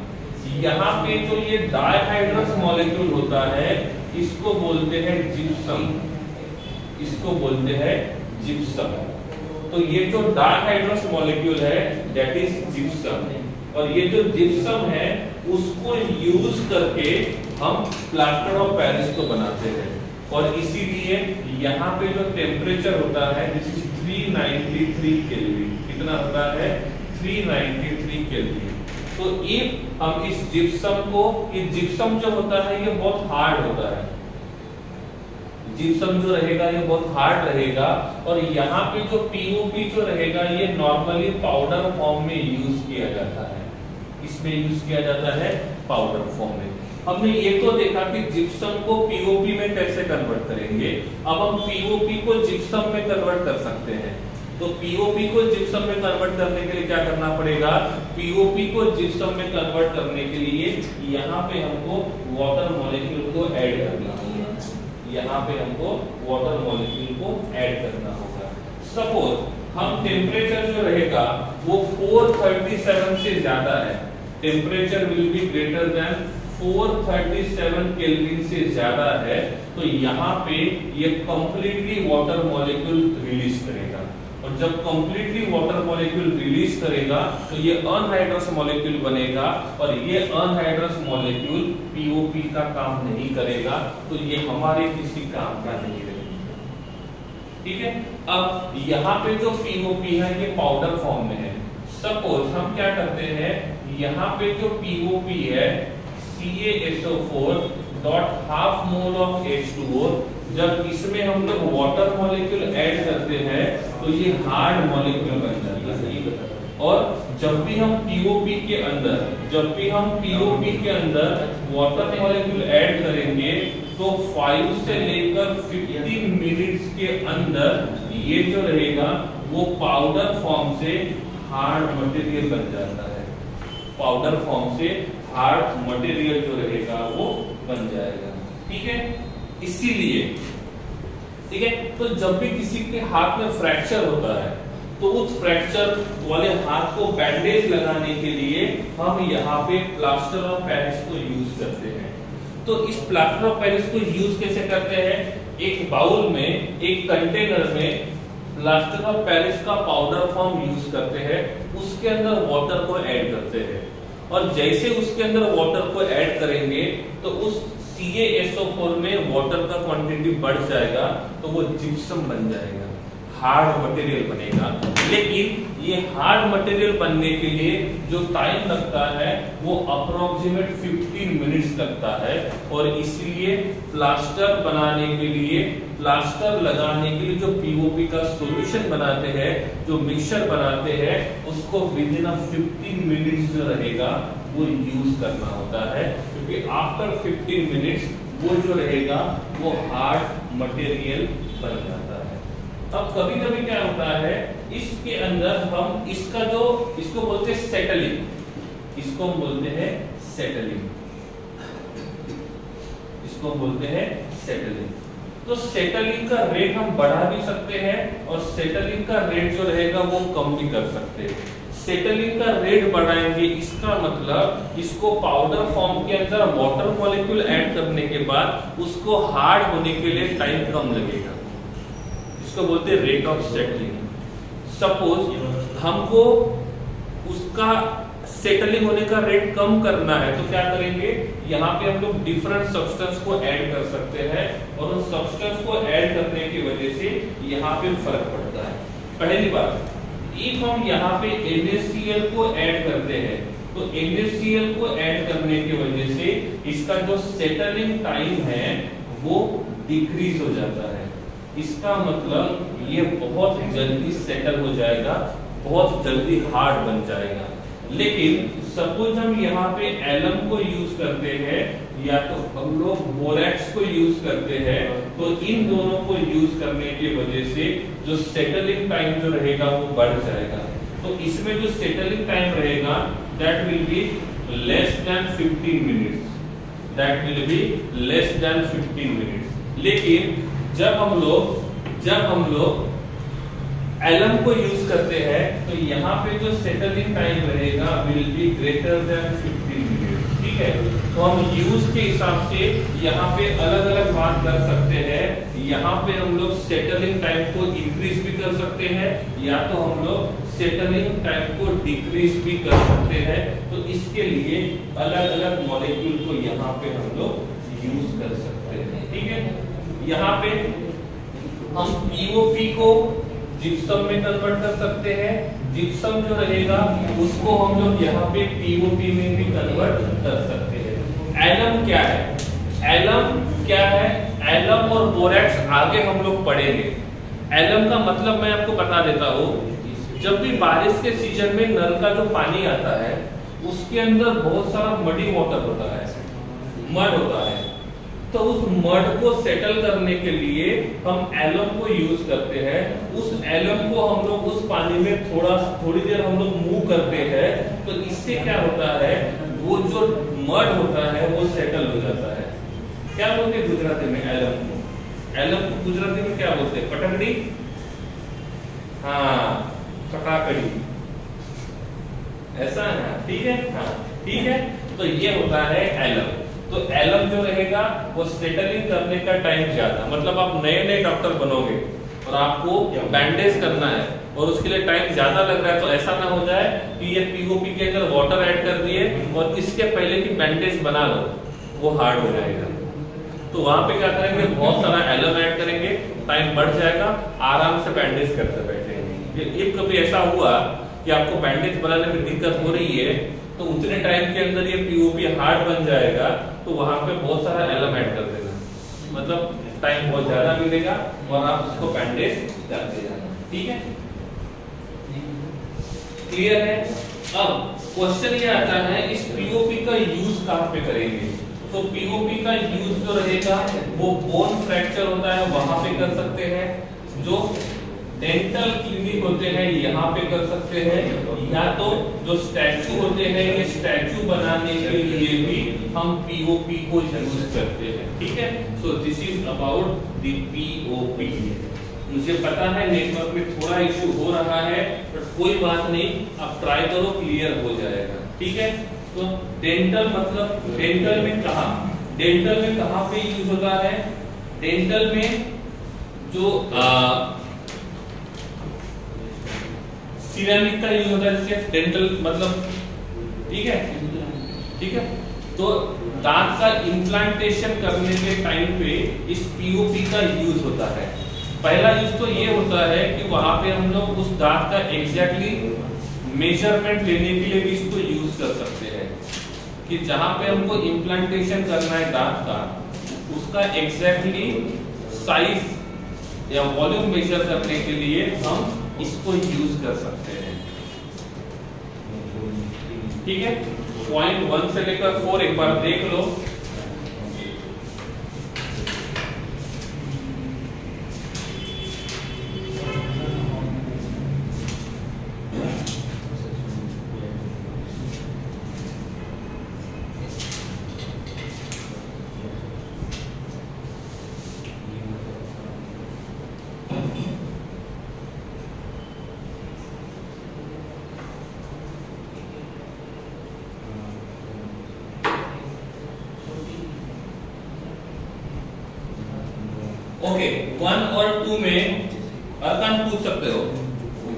[SPEAKER 1] यहाँ पे जो ये डायहाइड्रस मॉलिक्यूल होता है इसको बोलते हैं जिप्सम, इसको बोलते हैं जिप्सम। तो ये जो डायहाइड्रस मॉलिक्यूल है दैट इज जिप्सम, और ये जो जिप्सम है उसको यूज करके हम प्लास्टर ऑफ पेरिस को बनाते हैं। और इसीलिए यहाँ पे जो टेम्परेचर होता है दिस इज 393 केल्विन। कितना होता है, 393 केल्विन। तो इफ हम इस जिप्सम को, ये जिप्सम जो होता है ये बहुत हार्ड होता है, जिप्सम जो रहेगा ये बहुत हार्ड रहेगा। और यहाँ पे जो पीओपी जो रहेगा ये नॉर्मली पाउडर फॉर्म में यूज किया जाता है, इसमें यूज किया जाता है पाउडर फॉर्म में। हमने ये तो देखा कि जिप्सम को पीओपी में कैसे कन्वर्ट करेंगे। अब हम पीओपी को जिप्सम में कन्वर्ट कर सकते हैं। तो पीओपी को जिप्सम में कन्वर्ट करने के लिए क्या करना पड़ेगा, पीओपी को जिप्सम में कन्वर्ट करने के लिए यहाँ पे हमको वाटर मॉलिक्यूल को ऐड करना होगा। यहाँ पे हमको वाटर मॉलिक्यूल को ऐड करना होगा। सपोज हम टेम्परेचर जो रहेगा वो 437 से ज्यादा है, temperature will be greater than 437 kelvin से ज्यादा है, तो यहाँ पे ये कंप्लीटली वाटर मॉलिक्यूल रिलीज करेगा। और जब कंप्लीटली वाटर मॉलिक्यूल रिलीज करेगा तो ये अनहाइड्रस मॉलिक्यूल बनेगा, और ये अनहाइड्रस मॉलिक्यूल पीओपी का काम नहीं करेगा, तो ये हमारे किसी काम का नहीं रहेगा। ठीक है। अब यहाँ पे जो पीओपी है ये पाउडर फॉर्म में है। सपोज हम क्या करते हैं, यहाँ पे जो पीओपी है CaSO4 dot half mole of H2O, जब इसमें हम लोग वाटर मॉलिक्यूल ऐड करते हैं तो ये हार्ड मॉलिक्यूल बन जाता है। और जब भी हम पीओपी के अंदर वाटर मॉलिक्यूल ऐड करेंगे तो 5 से लेकर 15 मिनट्स के अंदर ये जो रहेगा वो पाउडर फॉर्म से हार्ड मटेरियल बन जाता है। पाउडर फॉर्म से हार्ड मटेरियल जो रहेगा वो बन जाएगा। ठीक है। इसीलिए ठीक है, तो जब भी किसी के हाथ में फ्रैक्चर होता है तो उस फ्रैक्चर वाले हाथ को बैंडेज लगाने के लिए हम यहाँ पे प्लास्टर ऑफ पेरिस को यूज करते हैं। तो इस प्लास्टर ऑफ पेरिस को यूज कैसे करते हैं, एक बाउल में, एक कंटेनर में प्लास्टर ऑफ पेरिस का पाउडर फॉर्म यूज करते हैं, उसके अंदर वाटर को ऐड करते हैं, और जैसे उसके अंदर वाटर को ऐड करेंगे तो उस CaSO4 में वाटर का क्वांटिटी बढ़ जाएगा, तो वो जिप्सम बन जाएगा, हार्ड मटेरियल बनेगा। लेकिन ये हार्ड मटेरियल बनने के लिए जो टाइम लगता है वो अप्रोक्सीमेट 15 मिनट्स लगता है, और इसलिए प्लास्टर बनाने के लिए, प्लास्टर लगाने के लिए जो पीओपी का सॉल्यूशन बनाते हैं, जो मिक्सचर बनाते हैं, उसको विद इन 15 मिनट्स जो रहेगा वो यूज करना होता है, क्योंकि आफ्टर 15 मिनट्स वो जो रहेगा वो हार्ड मटेरियल बन जाता है। अब कभी कभी क्या होता है, इसके अंदर हम इसका जो, इसको बोलते हैं सेटलिंग, इसको हम बोलते हैं सेटलिंग, इसको बोलते हैं सेटलिंग। तो सेटलिंग का रेट हम बढ़ा भी सकते हैं और सेटलिंग का रेट जो रहेगा वो कम भी कर सकते हैं। सेटलिंग का रेट बढ़ाएंगे, इसका मतलब इसको पाउडर फॉर्म के अंदर वाटर मॉलिक्यूल ऐड करने के बाद उसको हार्ड होने के लिए टाइम कम लगेगा, इसको बोलते हैं रेट ऑफ सेटलिंग। सपोज हमको उसका सेटलिंग होने का रेट कम करना है तो क्या करेंगे, यहाँ पे हम लोग डिफरेंट सब्सटेंस को ऐड कर सकते हैं, और उन सब्सटेंस को ऐड करने की वजह से यहाँ पे फर्क पड़ता है। पहली बात, इफ हम यहाँ पे NaCl को ऐड करते हैं तो NaCl को ऐड करने की वजह से इसका जो सेटलिंग टाइम है वो डिक्रीज हो जाता है। इसका मतलब ये बहुत जल्दी सेटल हो जाएगा, बहुत जल्दी हार्ड बन जाएगा। लेकिन सपोज हम यहाँ पे एलम को यूज करते हैं या तो हम लोग बोरैक्स को यूज करते हैं, तो इन दोनों को यूज करने की वजह से जो सेटलिंग टाइम जो रहेगा वो बढ़ जाएगा। तो इसमें जो सेटलिंग टाइम रहेगा that will be less than 15 minutes, that will be less than 15 minutes. लेकिन जब हम लोग एलम को यूज करते हैं तो यहाँ पे जो सेटलिंग टाइम रहेगा will be greater than 15 minutes. ठीक है, तो हम यूज के हिसाब से यहाँ पे अलग अलग बात कर सकते हैं। यहाँ पे हम लोग सेटलिंग टाइम को इंक्रीज भी कर सकते हैं या तो हम लोग सेटलिंग टाइम को डिक्रीज भी कर सकते हैं। तो इसके लिए अलग अलग मॉलिक्यूल को यहाँ पे हम लोग यूज कर सकते हैं। ठीक है, यहाँ पे हम पीओपी को जिप्सम में कन्वर्ट कर सकते हैं। जिप्सम जो रहेगा उसको हम लोग यहाँ पे पीओपी में भी कन्वर्ट कर सकते हैं। एलम क्या है? एलम और बोरैक्स आगे हम लोग पढ़ेंगे। एलम का मतलब मैं आपको बता देता हूँ। जब भी बारिश के सीजन में नल का जो पानी आता है उसके अंदर बहुत सारा मडी वाटर होता है, मड होता है। तो उस मड को सेटल करने के लिए हम एलम को यूज करते हैं। उस एलम को हम लोग उस पानी में थोड़ी देर हम लोग मूव करते हैं, तो इससे क्या होता है, वो जो मड होता है वो सेटल हो जाता है। क्या बोलते हैं गुजराती में एलम को? एलम को गुजराती में क्या बोलते हैं? पटकड़ी? हाँ, फटाकड़ी, ऐसा है। ठीक है, हाँ ठीक है। तो ये होता है एलम। तो एलम जो रहेगा वो सेटलिंग करने का टाइम ज्यादा, मतलब आप नए डॉक्टर बनोगे और आपको बैंडेज करना है और उसके लिए टाइम ज्यादा लग रहा है, तो ऐसा ना हो जाए कि ये पीओपी के अंदर वाटर ऐड कर दिए और इसके पहले की बैंडेज बना लो, वो हार्ड हो जाएगा। तो वहां पे क्या करेंगे, बहुत सारा एलम ऐड करेंगे, टाइम बढ़ जाएगा, आराम से बैंडेज करते बैठेंगे। इफ कभी ऐसा हुआ कि आपको बैंडेज बनाने में दिक्कत हो रही है तो उतने टाइम के अंदर ये पीओपी हार्ड बन जाएगा, तो वहां पे बहुत सारा एलम ऐड कर देना, मतलब टाइम बहुत ज्यादा मिलेगा और आप उसको बैंडेज करते जाना। ठीक है, क्लियर है? अब क्वेश्चन ये आता है इस पीओपी का यूज कहां पे करेंगे? तो पीओपी का यूज जो रहेगा वो बोन फ्रैक्चर होता है वहां पे कर सकते हैं, जो डेंटल क्लिनिक होते हैं यहाँ पे कर सकते हैं, या तो जो स्टैचू होते हैं ये स्टैचू बनाने के लिए भी हम पीओपी को यूज करते हैं। ठीक है, सो this is about the POP. मुझे पता है नेटवर्क में थोड़ा इश्यू हो रहा है, बट कोई बात नहीं, आप ट्राई करो, क्लियर हो जाएगा। ठीक है, तो डेंटल मतलब डेंटल में कहाँ पे यूज होता है? डेंटल में जो सिरेमिक का यूज होता है, जैसे डेंटल मतलब, ठीक है। तो दांत का इम्प्लांटेशन करने के टाइम पे इस पीओपी का यूज होता है। पहला यूज तो ये होता है कि वहां पे हम लोग उस दांत का एग्जैक्टली मेजरमेंट लेने के लिए भी इसको यूज कर सकते हैं, कि जहां पे हमको इम्प्लांटेशन करना है दांत का, उसका एग्जैक्टली साइज या वॉल्यूम मेजर करने के लिए हम इसको यूज कर सकते हैं। ठीक है, पॉइंट 1 से लेकर 4 एक बार देख लो। ओके, 1 और 2 में अरकान पूछ सकते हो।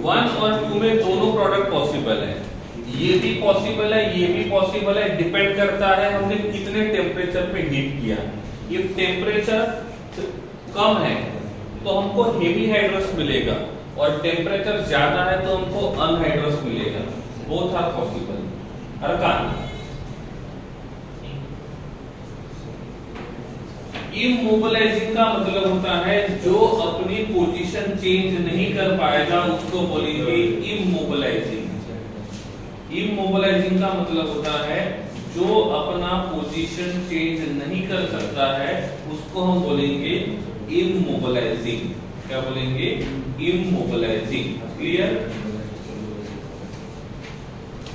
[SPEAKER 1] 1 और 2 में दोनों प्रोडक्ट पॉसिबल है, ये भी पॉसिबल है, ये भी पॉसिबल है। डिपेंड करता है हमने कितने टेम्परेचर पे हीट किया। इफ टेम्परेचर कम है तो हमको हेवी हाइड्रस मिलेगा, और टेम्परेचर ज्यादा है तो हमको अनहाइड्रस मिलेगा। Both are possible. अर्कान इमोबिलाइजिंग का मतलब होता है जो अपनी पोजीशन चेंज नहीं कर पाएगा उसको बोलेंगे इमोबिलाइजिंग। इमोबिलाइजिंग का मतलब होता है जो अपना पोजीशन चेंज नहीं कर सकता है उसको हम बोलेंगे इमोबिलाइजिंग। क्या बोलेंगे? इमोबिलाइजिंग। क्लियर?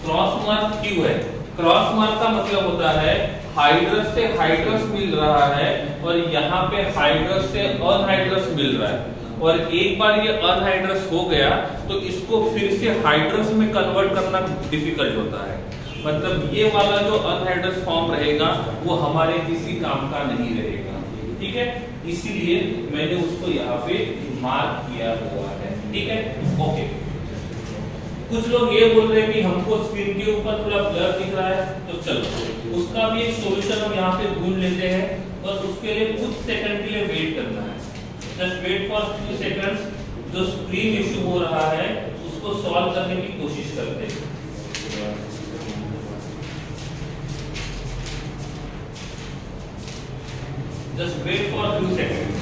[SPEAKER 1] क्रॉस मार्क क्यों है? क्रॉस मार्क का मतलब होता है हाइड्रस से हाइड्रस मिल रहा है और यहाँ पे हाइड्रस से अनहाइड्रस मिल रहा है, और एक बार ये अनहाइड्रस हो गया तो इसको फिर से हाइड्रस में कन्वर्ट करना डिफिकल्ट होता है। मतलब ये वाला जो अनहाइड्रस फॉर्म रहेगा वो हमारे किसी काम का नहीं रहेगा। ठीक है, इसीलिए मैंने उसको यहाँ पे मार्क किया हुआ है। ठीक है, ओके। कुछ लोग ये बोल रहे हैं कि हमको स्क्रीन के ऊपर पूरा ब्लर दिख रहा है, तो चलो उसका भी एक सॉल्यूशन हम यहाँ पे ढूंढ लेते हैं, और उसके लिए कुछ सेकंड के लिए वेट करना है। Just wait for few seconds. जो स्क्रीन इशू हो रहा है उसको सॉल्व करने की कोशिश करते हैं। Just wait for few seconds.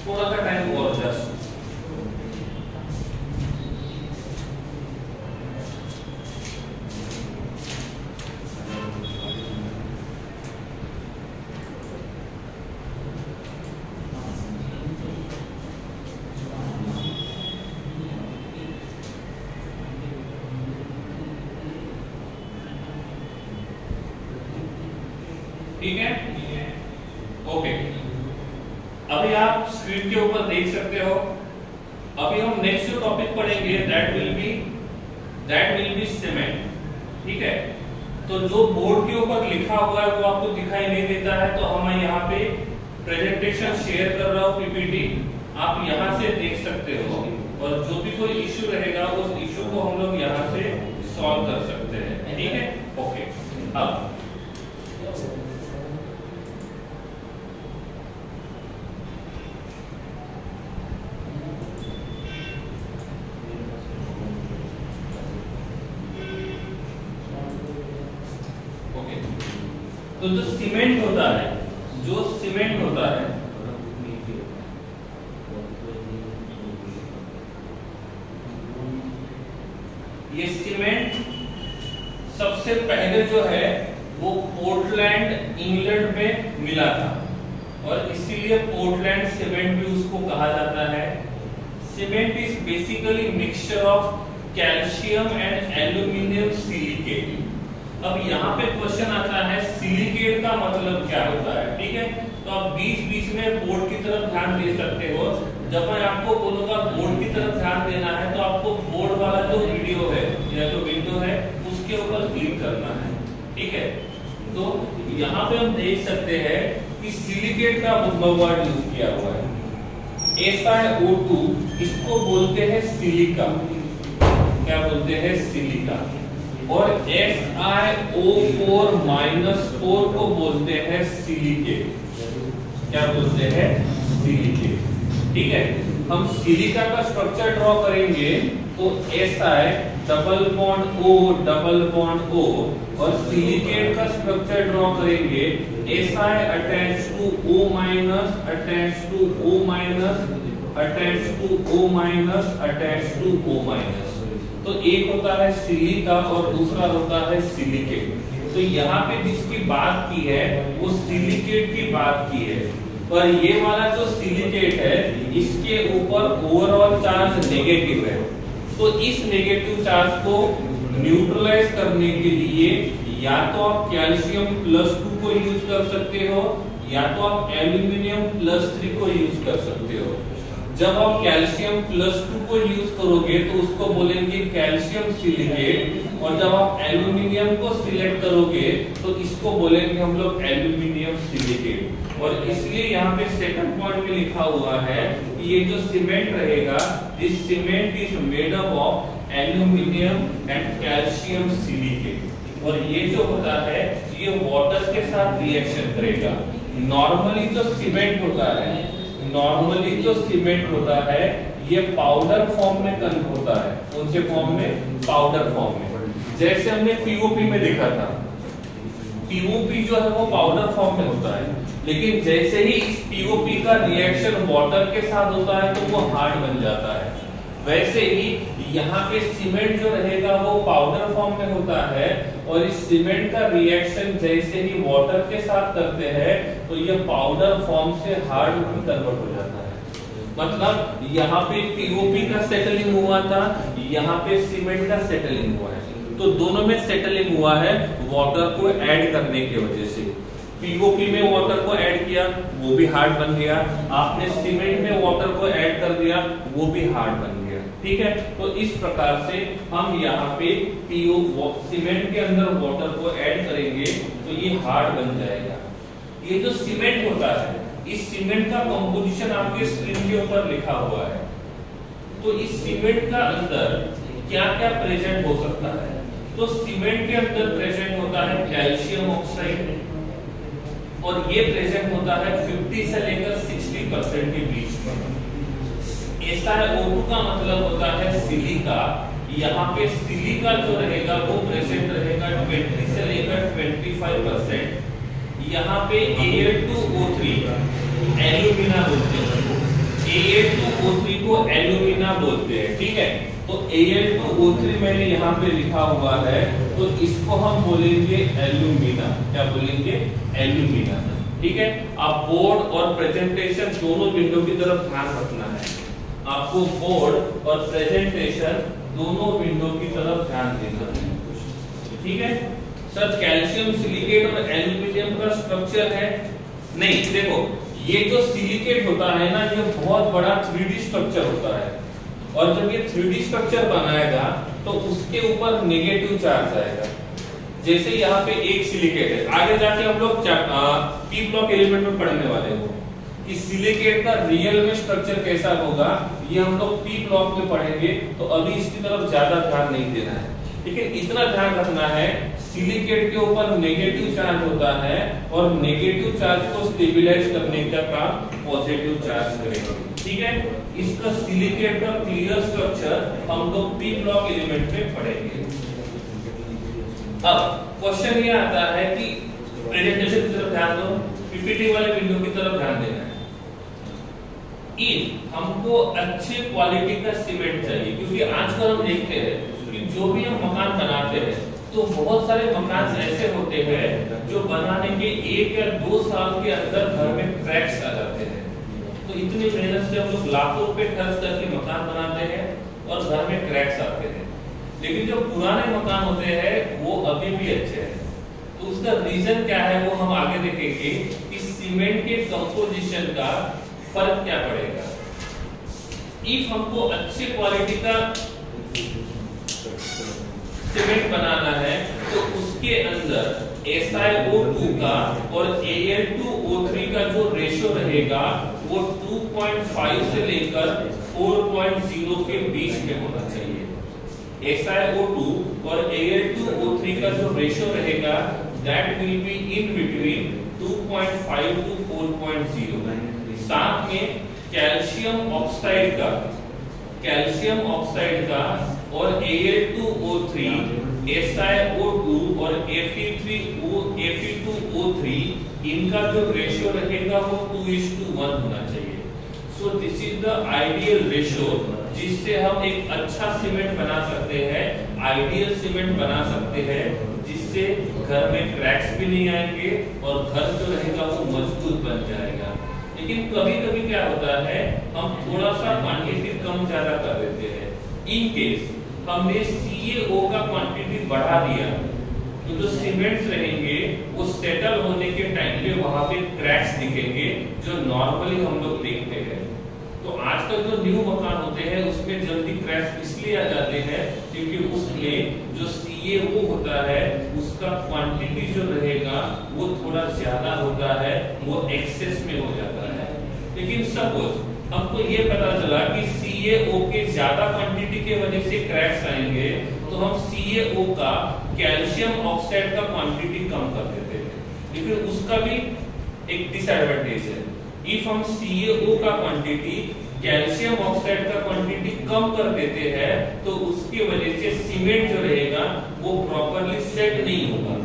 [SPEAKER 1] थोड़ा सा टाइम और जस्ट। ठीक है, ओके। अभी आप स्क्रीन के ऊपर देख सकते हो। अभी हम नेक्स्ट जो टॉपिक पढ़ेंगे दैट विल बी सीमेंट। ठीक है, तो जो बोर्ड के ऊपर लिखा हुआ है वो आपको दिखाई नहीं देता है, तो हम यहाँ पे प्रेजेंटेशन शेयर कर रहा हूँ पीपीटी, आप यहाँ से देख सकते हो, और जो भी कोई इश्यू रहेगा उस इश्यू को हम लोग यहाँ से सॉल्व कर सकते हैं। ठीक है, ओके। अब तो जो सीमेंट होता है, ये सीमेंट सबसे पहले जो है वो पोर्टलैंड इंग्लैंड में मिला था, और इसीलिए पोर्टलैंड सीमेंट भी उसको कहा जाता है। Cement is basically mixture of calcium and aluminium silicate. अब यहाँ पे क्वेश्चन आता है सिलिकेट का मतलब क्या होता है। ठीक है, तो आप बीच बीच में बोर्ड की तरफ ध्यान दे सकते हो। जब मैं आपको बोलूंगा बोर्ड की तरफ ध्यान देना है तो आपको बोर्ड वाला जो वीडियो है या जो विंडो है उसके ऊपर क्लिक करना है, ठीक है। तो यहाँ पे हम देख सकते हैं कि सिलिकेट का वर्ड यूज किया हुआ है। SiO2 इसको बोलते हैं सिलिका, क्या बोलते हैं, सिलिका। और SiO4 -4 को बोलते हैं सिलिकेट, क्या बोलते हैं, सिलिकेट, ठीक है। हम सिलिका का स्ट्रक्चर ड्रॉ करेंगे तो Si डबल बॉन्ड O और सिलिकेट का स्ट्रक्चर ड्रॉ करेंगे Si attach to O minus attach to O minus attach to O minus attach to O minus. तो एक होता है सिलिका और दूसरा होता है सिलिकेट। तो यहाँ पे जिसकी बात की है वो सिलिकेट की बात की है, पर ये वाला जो सिलिकेट है इसके ऊपर ओवरऑल चार्ज नेगेटिव है। तो इस नेगेटिव चार्ज को न्यूट्रलाइज करने के लिए या तो आप कैल्शियम +2 को यूज कर सकते हो या तो आप एल्यूमिनियम +3 को यूज कर सकते हो। जब आप कैल्शियम +2 को यूज करोगे तो उसको बोलेंगे कैल्शियम सिलिकेट, और जब आप एल्यूमिनियम को सिलेक्ट करोगे तो इसको बोलेंगे हम लोग एल्यूमिनियम सिलिकेट। और इसलिए यहाँ पे सेकंड पॉइंट में लिखा हुआ है कि ये जो सीमेंट रहेगा, this cement is made up of aluminium and calcium silicate. और ये जो होता है ये वाटर के साथ रिएक्शन करेगा। नॉर्मली जो सीमेंट होता है ये पाउडर फॉर्म में कन्वर्ट होता है। कौन से फॉर्म में? पाउडर फॉर्म में। जैसे हमने पीओपी में देखा था, पीओपी जो है वो पाउडर फॉर्म में होता है, लेकिन जैसे ही इस पीओपी का रिएक्शन वाटर के साथ होता है तो वो हार्ड बन जाता है। वैसे ही यहाँ पे सीमेंट जो रहेगा वो पाउडर फॉर्म में होता है, और इस सीमेंट का रिएक्शन जैसे ही वाटर के साथ करते हैं तो ये पाउडर फॉर्म से हार्ड में कन्वर्ट हो जाता है। मतलब यहाँ पे पीओपी का सेटलिंग हुआ था, यहाँ पे सीमेंट का सेटलिंग हुआ है। तो दोनों में सेटलिंग हुआ है वाटर को ऐड करने की वजह से। पीओपी में वाटर को ऐड किया वो भी हार्ड बन गया, आपने सीमेंट में वाटर को ऐड कर दिया वो भी हार्ड बन गया, ठीक है। तो इस प्रकार से हम यहाँ पे सीमेंट के अंदर वाटर को ऐड करेंगे तो ये हार्ड बन जाएगा। ये जो सीमेंट होता है, इस सीमेंट का कंपोजिशन आपके स्क्रीन के ऊपर लिखा हुआ है। तो इस सीमेंट का अंदर क्या क्या प्रेजेंट हो सकता है? तो सीमेंट के अंदर प्रेजेंट होता है कैल्शियम ऑक्साइड, और ये प्रेजेंट होता है 50 से लेकर 60% के बीच में। SiO2 का मतलब होता है सिलिका। यहाँ पे सिलिका जो रहेगा वो प्रेजेंट रहेगा 20 से लेकर 25%। यहाँ पे Al2O3 एल्यूमिना बोलते हैं, Al2O3 को एल्यूमिना बोलते हैं, ठीक है। तो Al2O3 मैंने यहाँ पे लिखा हुआ है, तो इसको हम बोलेंगे एल्यूमिना। क्या बोलेंगे? एल्यूमिना, ठीक है। आप बोर्ड और प्रेजेंटेशन दोनों विंडो की तरफ ध्यान रखना है। आपको बोर्ड और प्रेजेंटेशन दोनों विंडो की तरफ ध्यान देना है, ठीक है। सर कैल्शियम सिलिकेट और एल्यूमिनियम का स्ट्रक्चर है? नहीं, देखो ये जो सिलिकेट होता है ना, ये बहुत बड़ा 3D स्ट्रक्चर होता है, और जब ये 3D स्ट्रक्चर बनाएगा तो उसके ऊपर नेगेटिव चार्ज आएगा। जैसे यहाँ पे एक सिलिकेट है, आगे जाके हम लोग पी ब्लॉक एलिमेंट में पढ़ने वाले हो कि सिलिकेट का रियल में स्ट्रक्चर कैसा होगा, ये हम लोग पी ब्लॉक में पढ़ेंगे। तो अभी इसकी तरफ ज्यादा ध्यान नहीं देना है, लेकिन इतना ध्यान रखना है सिलिकेट के ऊपर नेगेटिव चार्ज होता है, और नेगेटिव चार्ज को स्टेबलाइज करने का काम पॉजिटिव चार्ज करेगा, ठीक है। इसका सिलिकेट का क्लियर स्ट्रक्चर हम लोग पी ब्लॉक एलिमेंट में पढ़ेंगे। अब क्वेश्चन ये आता है कि प्रेजेंटेशन की तरफ ध्यान दो, पीपीटी वाले विंडो की तरफ ध्यान देना है। इफ हमको अच्छे क्वालिटी का सीमेंट चाहिए, क्योंकि आजकल हम देखते हैं कि जो भी हम मकान बनाते हैं तो बहुत सारे मकान ऐसे होते हैं जो बनाने के 1 या 2 साल के अंदर घर में क्रैक्स आ जाते हैं। तो इतनी मेहनत से हम लोग लाखों रुपए खर्च करके मकान बनाते हैं और घर में क्रैक्स आते हैं, लेकिन जो पुराने मकान होते हैं वो अभी भी अच्छे हैं। तो उसका रीजन क्या है वो हम आगे देखेंगे। इस सीमेंट के कंपोजिशन का फर्क क्या पड़ेगा। इफ हमको अच्छी क्वालिटी का सीमेंट बनाना है तो उसके अंदर SiO2 का और Al2O3 का जो रेशो रहेगा वो 2.5 से लेकर 4.0 के बीच में होना चाहिए। SiO2 और Al2O3 का जो रेशो रहेगा that will be in between 2.5 to 4.0। साथ में कैल्शियम ऑक्साइड का और Al2O3, SiO2 और Fe2O3 इनका जो रेशियो रहेगा वो 2:1 होना चाहिए। सो this is the ideal ratio जिससे हम एक अच्छा सीमेंट बना सकते हैं, आइडियल सीमेंट बना सकते हैं जिससे घर में क्रैक्स भी नहीं आएंगे और घर जो रहेगा वो मजबूत बन जाएगा। लेकिन कभी-कभी क्या होता है हम थोड़ा सा क्वांटिटी कम ज्यादा कर देते हैं। इन केस हमने CaO का क्वांटिटी बढ़ा दिया तो जो सीमेंट्स रहेंगे वो सेटल होने के टाइम पे वहां पे क्रैक्स दिखेंगे जो नॉर्मली हम लोग देखते हैं। तो आजकल जो न्यू मकान होते हैं उसमें जल्दी क्रैक्स इसलिए आ जाते हैं क्योंकि उसमें जो CaO होता है उसका क्वांटिटी जो रहेगा वो थोड़ा ज्यादा होता है, वो एक्सेस में हो जाता है। लेकिन सपोज हमको ये पता चला कि CaO के ज्यादा क्वांटिटी के वजह से क्रैक्स आएंगे तो हम CaO का कैल्शियम ऑक्साइड का क्वांटिटी कम कर देते हैं। लेकिन उसका भी एक डिसएडवांटेज है। इफ हम CaO का क्वांटिटी कैल्शियम ऑक्साइड का क्वांटिटी कम कर देते हैं तो उसकी वजह से सीमेंट जो रहेगा वो प्रॉपर्ली सेट नहीं होगा,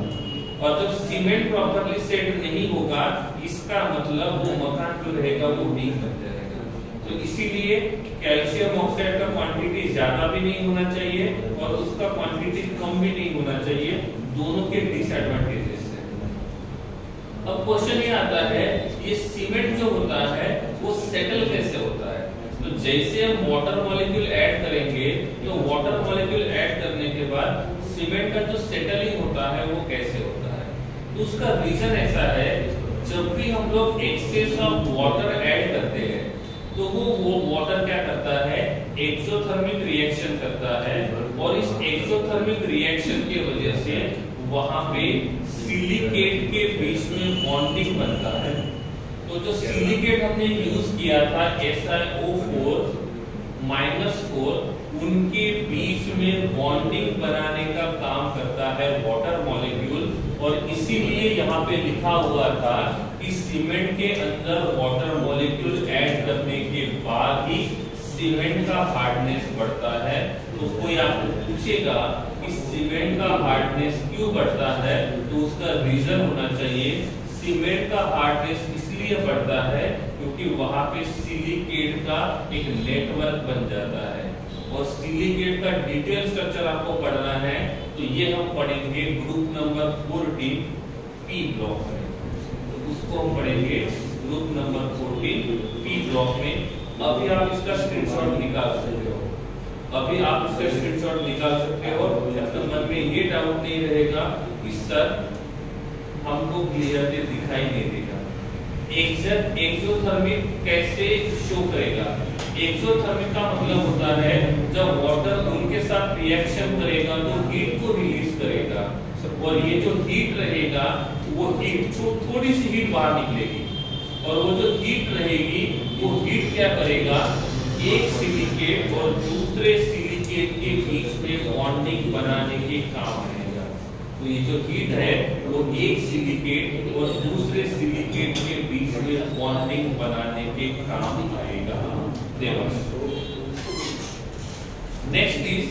[SPEAKER 1] और जब सीमेंट प्रॉपर्ली सेट नहीं होगा इसका मतलब वो मकान जो रहेगा वो वीक बन जाएगा। तो इसीलिए कैल्शियम ऑक्साइड का क्वांटिटी ज्यादा भी नहीं होना चाहिए और उसका क्वांटिटी कम भी नहीं होना चाहिए, दोनों के डिसएडवांटेजेस है। अब क्वेश्चन ये आता है ये सीमेंट जो होता है वो सेटल कैसे होता है। तो जैसे हम वाटर मॉलिक्यूल ऐड करेंगे तो वाटर मॉलिक्यूल ऐड करने के बाद सीमेंट का जो सेटलिंग होता है वो कैसे होता है। तो उसका रीजन ऐसा है, जब भी हम लोग एक्सेस ऑफ वाटर ऐड करते हैं तो वो वाटर क्या करता है, एक्सोथर्मिक रिएक्शन करता है, और इस एक्सोथर्मिक रिएक्शन की वजह से वहां पे सिलिकेट के बीच में बॉन्डिंग बनता है। तो जो सिलिकेट हमने यूज किया था SiO4 -4 उनके बीच में बॉन्डिंग बनाने का काम करता है वाटर मॉलिक्यूल, और इसीलिए यहाँ पे लिखा हुआ था कि सीमेंट के अंदर वाटर मॉलिक्यूल ऐड करने के बाद ही सीमेंट का हार्डनेस बढ़ता है। तो कोई आपको पूछेगा कि सीमेंट का हार्डनेस क्यों बढ़ता है तो उसका रीजन होना चाहिए। सीमेंट का हार्डनेस इसलिए बढ़ता है क्योंकि वहां पे सिलिकेट का एक नेटवर्क बन जाता है, और सिलिकेट का डिटेल स्ट्रक्चर आपको पढ़ना है तो ये हम पढ़ेंगे ग्रुप नंबर 14 P ब्लॉक में। तो उसको हम पढ़ेंगे ग्रुप नंबर 14 P ब्लॉक में। अभी आप इसका स्क्रीनशॉट निकाल सकते हो, अभी आप इसका स्क्रीनशॉट निकाल सकते हो। जब तक मन में ये डाउट नहीं रहेगा कि सर हमको क्लियरली दिखाई नहीं देगा, एक्सोथर्मिक कैसे शो करेगा। एक्सोथर्मिक का मतलब होता है जब वाटर उनके साथ रिएक्शन करेगा तो हीट को रिलीज करेगा, और ये जो हीट रहेगा वो हीट थोड़ी सी हीट बाहर निकलेगी, और वो जो हीट रहेगी वो हीट क्या करेगा, एक सिलिकेट और दूसरे सिलिकेट के बीच में बॉन्डिंग बनाने के काम आएगा। तो ये जो हीट है वो एक सिलिकेट और दूसरे सिलिकेट के बीच में बॉन्डिंग बनाने के काम आएगा। Next is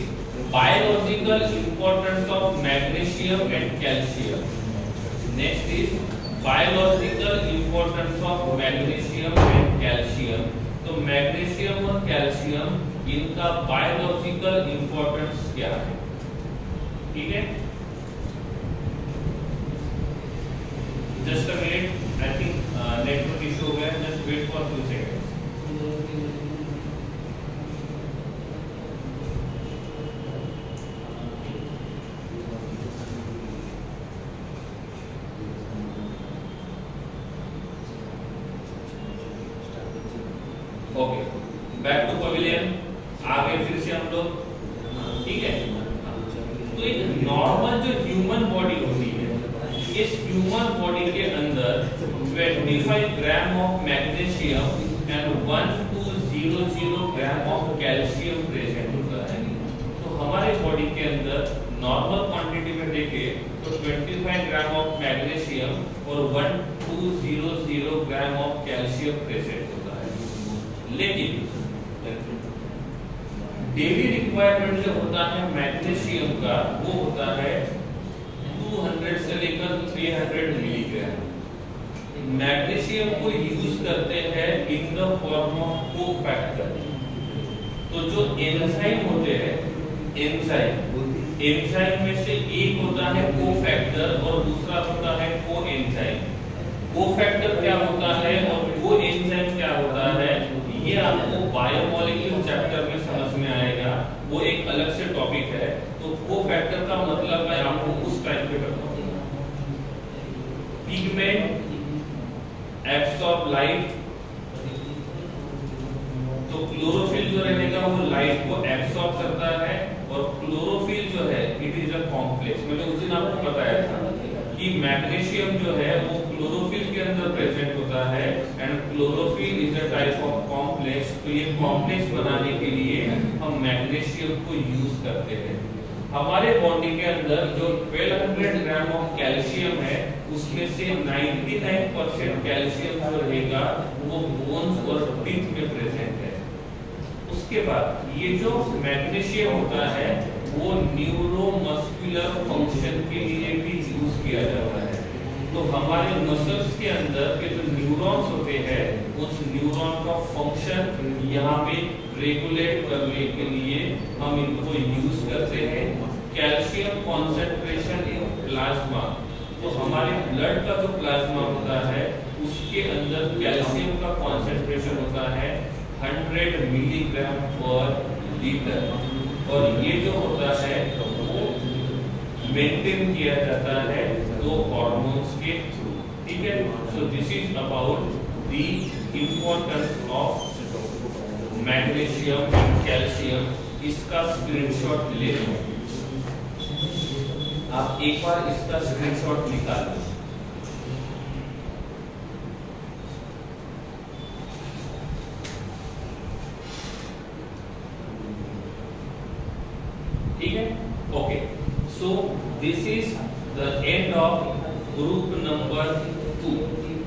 [SPEAKER 1] biological importance of magnesium and calcium. Next is biological importance of magnesium and calcium. तो मैग्नीशियम और कैल्शियम इनका बायोलॉजिकल इंपॉर्टेंस क्या है, ठीक है। Just a minute, I think network issue हो गया, जस्ट वेट फॉर 2 सेकंड्स। आगे फिर से हम लोग, ठीक है। तो एक नॉर्मल जो ह्यूमन बॉडी होती है, इस ह्यूमन बॉडी के अंदर 25 gram of magnesium and 1200 gram of calcium present होता है। तो हमारे बॉडी के अंदर नॉर्मल क्वांटिटी में देखें तो 25 ग्राम ऑफ मैग्नीशियम और 1200 ग्राम ऑफ कैल्शियम प्रेजेंट होता है। लेकिन डेली रिक्वायरमेंट जो होता है मैग्नीशियम का, वो होता है 200 से लेकर 300 मिलीग्राम। मैग्नीशियम को यूज करते हैं in the form of cofactor. तो जो एंजाइम होते हैं, एंजाइम में से एक होता है कोफैक्टर और दूसरा होता है कोएंजाइम। कोफैक्टर क्या होता है और कोएंजाइम क्या होता है, ये आपको बायोमोलिक्यूल चैप्टर में समझ में आएगा, वो एक अलग से टॉपिक है। तो कोफैक्टर का मतलब मैं आपको उस टाइम पे बताऊंगा। पिगमेंट एब्सॉर्ब लाइट, तो क्लोरोफिल जो रहेगा वो लाइट को एब्सॉर्ब करता है, और क्लोरोफिल जो है इट इज अ कॉम्प्लेक्स। मैंने उस दिन आपको बताया था कि मैग्नीशियम जो है वो क्लोरोफिल के अंदर प्रेजेंट होता है, and chlorophyll is a type of complex. तो ये कॉम्प्लेक्स बनाने के लिए हम मैग्नीशियम को यूज करते हैं। हमारे बॉडी के अंदर जो 1200 ग्राम ऑफ कैल्शियम है, उसमें से 99% कैल्शियम जो रहेगा वो बोन्स और टीथ में प्रेजेंट है। उसके बाद ये जो मैग्नीशियम होता है वो न्यूरोमस्कुलर फंक्शन के लिए भी यूज किया जाता है। तो हमारे मसल्स के अंदर के जो न्यूरॉन्स होते हैं, उस न्यूरॉन का फंक्शन यहाँ पे रेगुलेट करने के लिए हम इनको यूज करते हैं। कैल्शियम कॉन्सेंट्रेशन इन प्लाज्मा, तो हमारे ब्लड का जो प्लाज्मा होता है उसके अंदर कैल्शियम का कॉन्सेंट्रेशन होता है 100 मिलीग्राम पर लीटर, और ये जो होता है वो मेंटेन किया जाता है दो हार्मोन्स के थ्रू, ठीक है। सो this is about the importance of magnesium and calcium. इसका स्क्रीनशॉट ले लो, आप एक बार इसका स्क्रीनशॉट निकाल लो। ठीक है, okay. So this is the end of group number 2।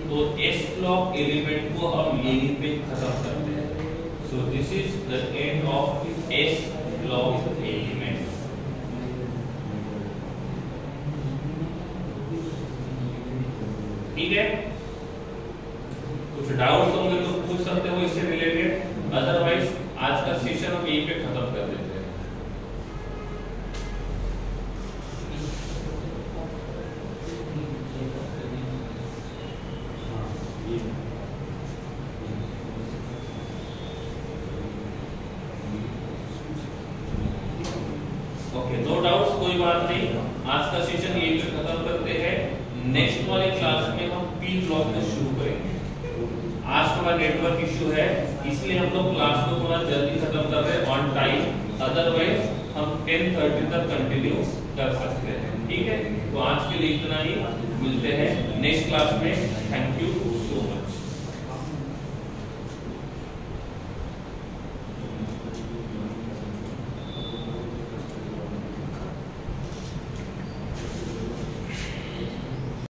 [SPEAKER 1] तो एस ब्लॉक एलिमेंट को हम यहीं पे खत्म करते हैं। सो this is the end of S block element. ठीक है, कुछ डाउट्स होंगे तो पूछ सकते हो इससे रिलेटेड, अदरवाइज आज का सेशन हम यहीं पे खत्म कर देते हैं। ओके, नो डाउट्स, कोई बात नहीं। आज का सेशन यहीं पे खत्म करते हैं। नेक्स्ट वाले क्लास में हम पी ब्लॉक में शुरू करेंगे। आज थोड़ा नेटवर्क इश्यू है, इसलिए हम लोग क्लास को थोड़ा जल्दी खत्म कर रहे हैं ऑन टाइम, अदरवाइज हम 10:30 तक कंटिन्यू कर सकते हैं। ठीक है, तो आज के लिए इतना ही, मिलते हैं नेक्स्ट क्लास में। Thank you.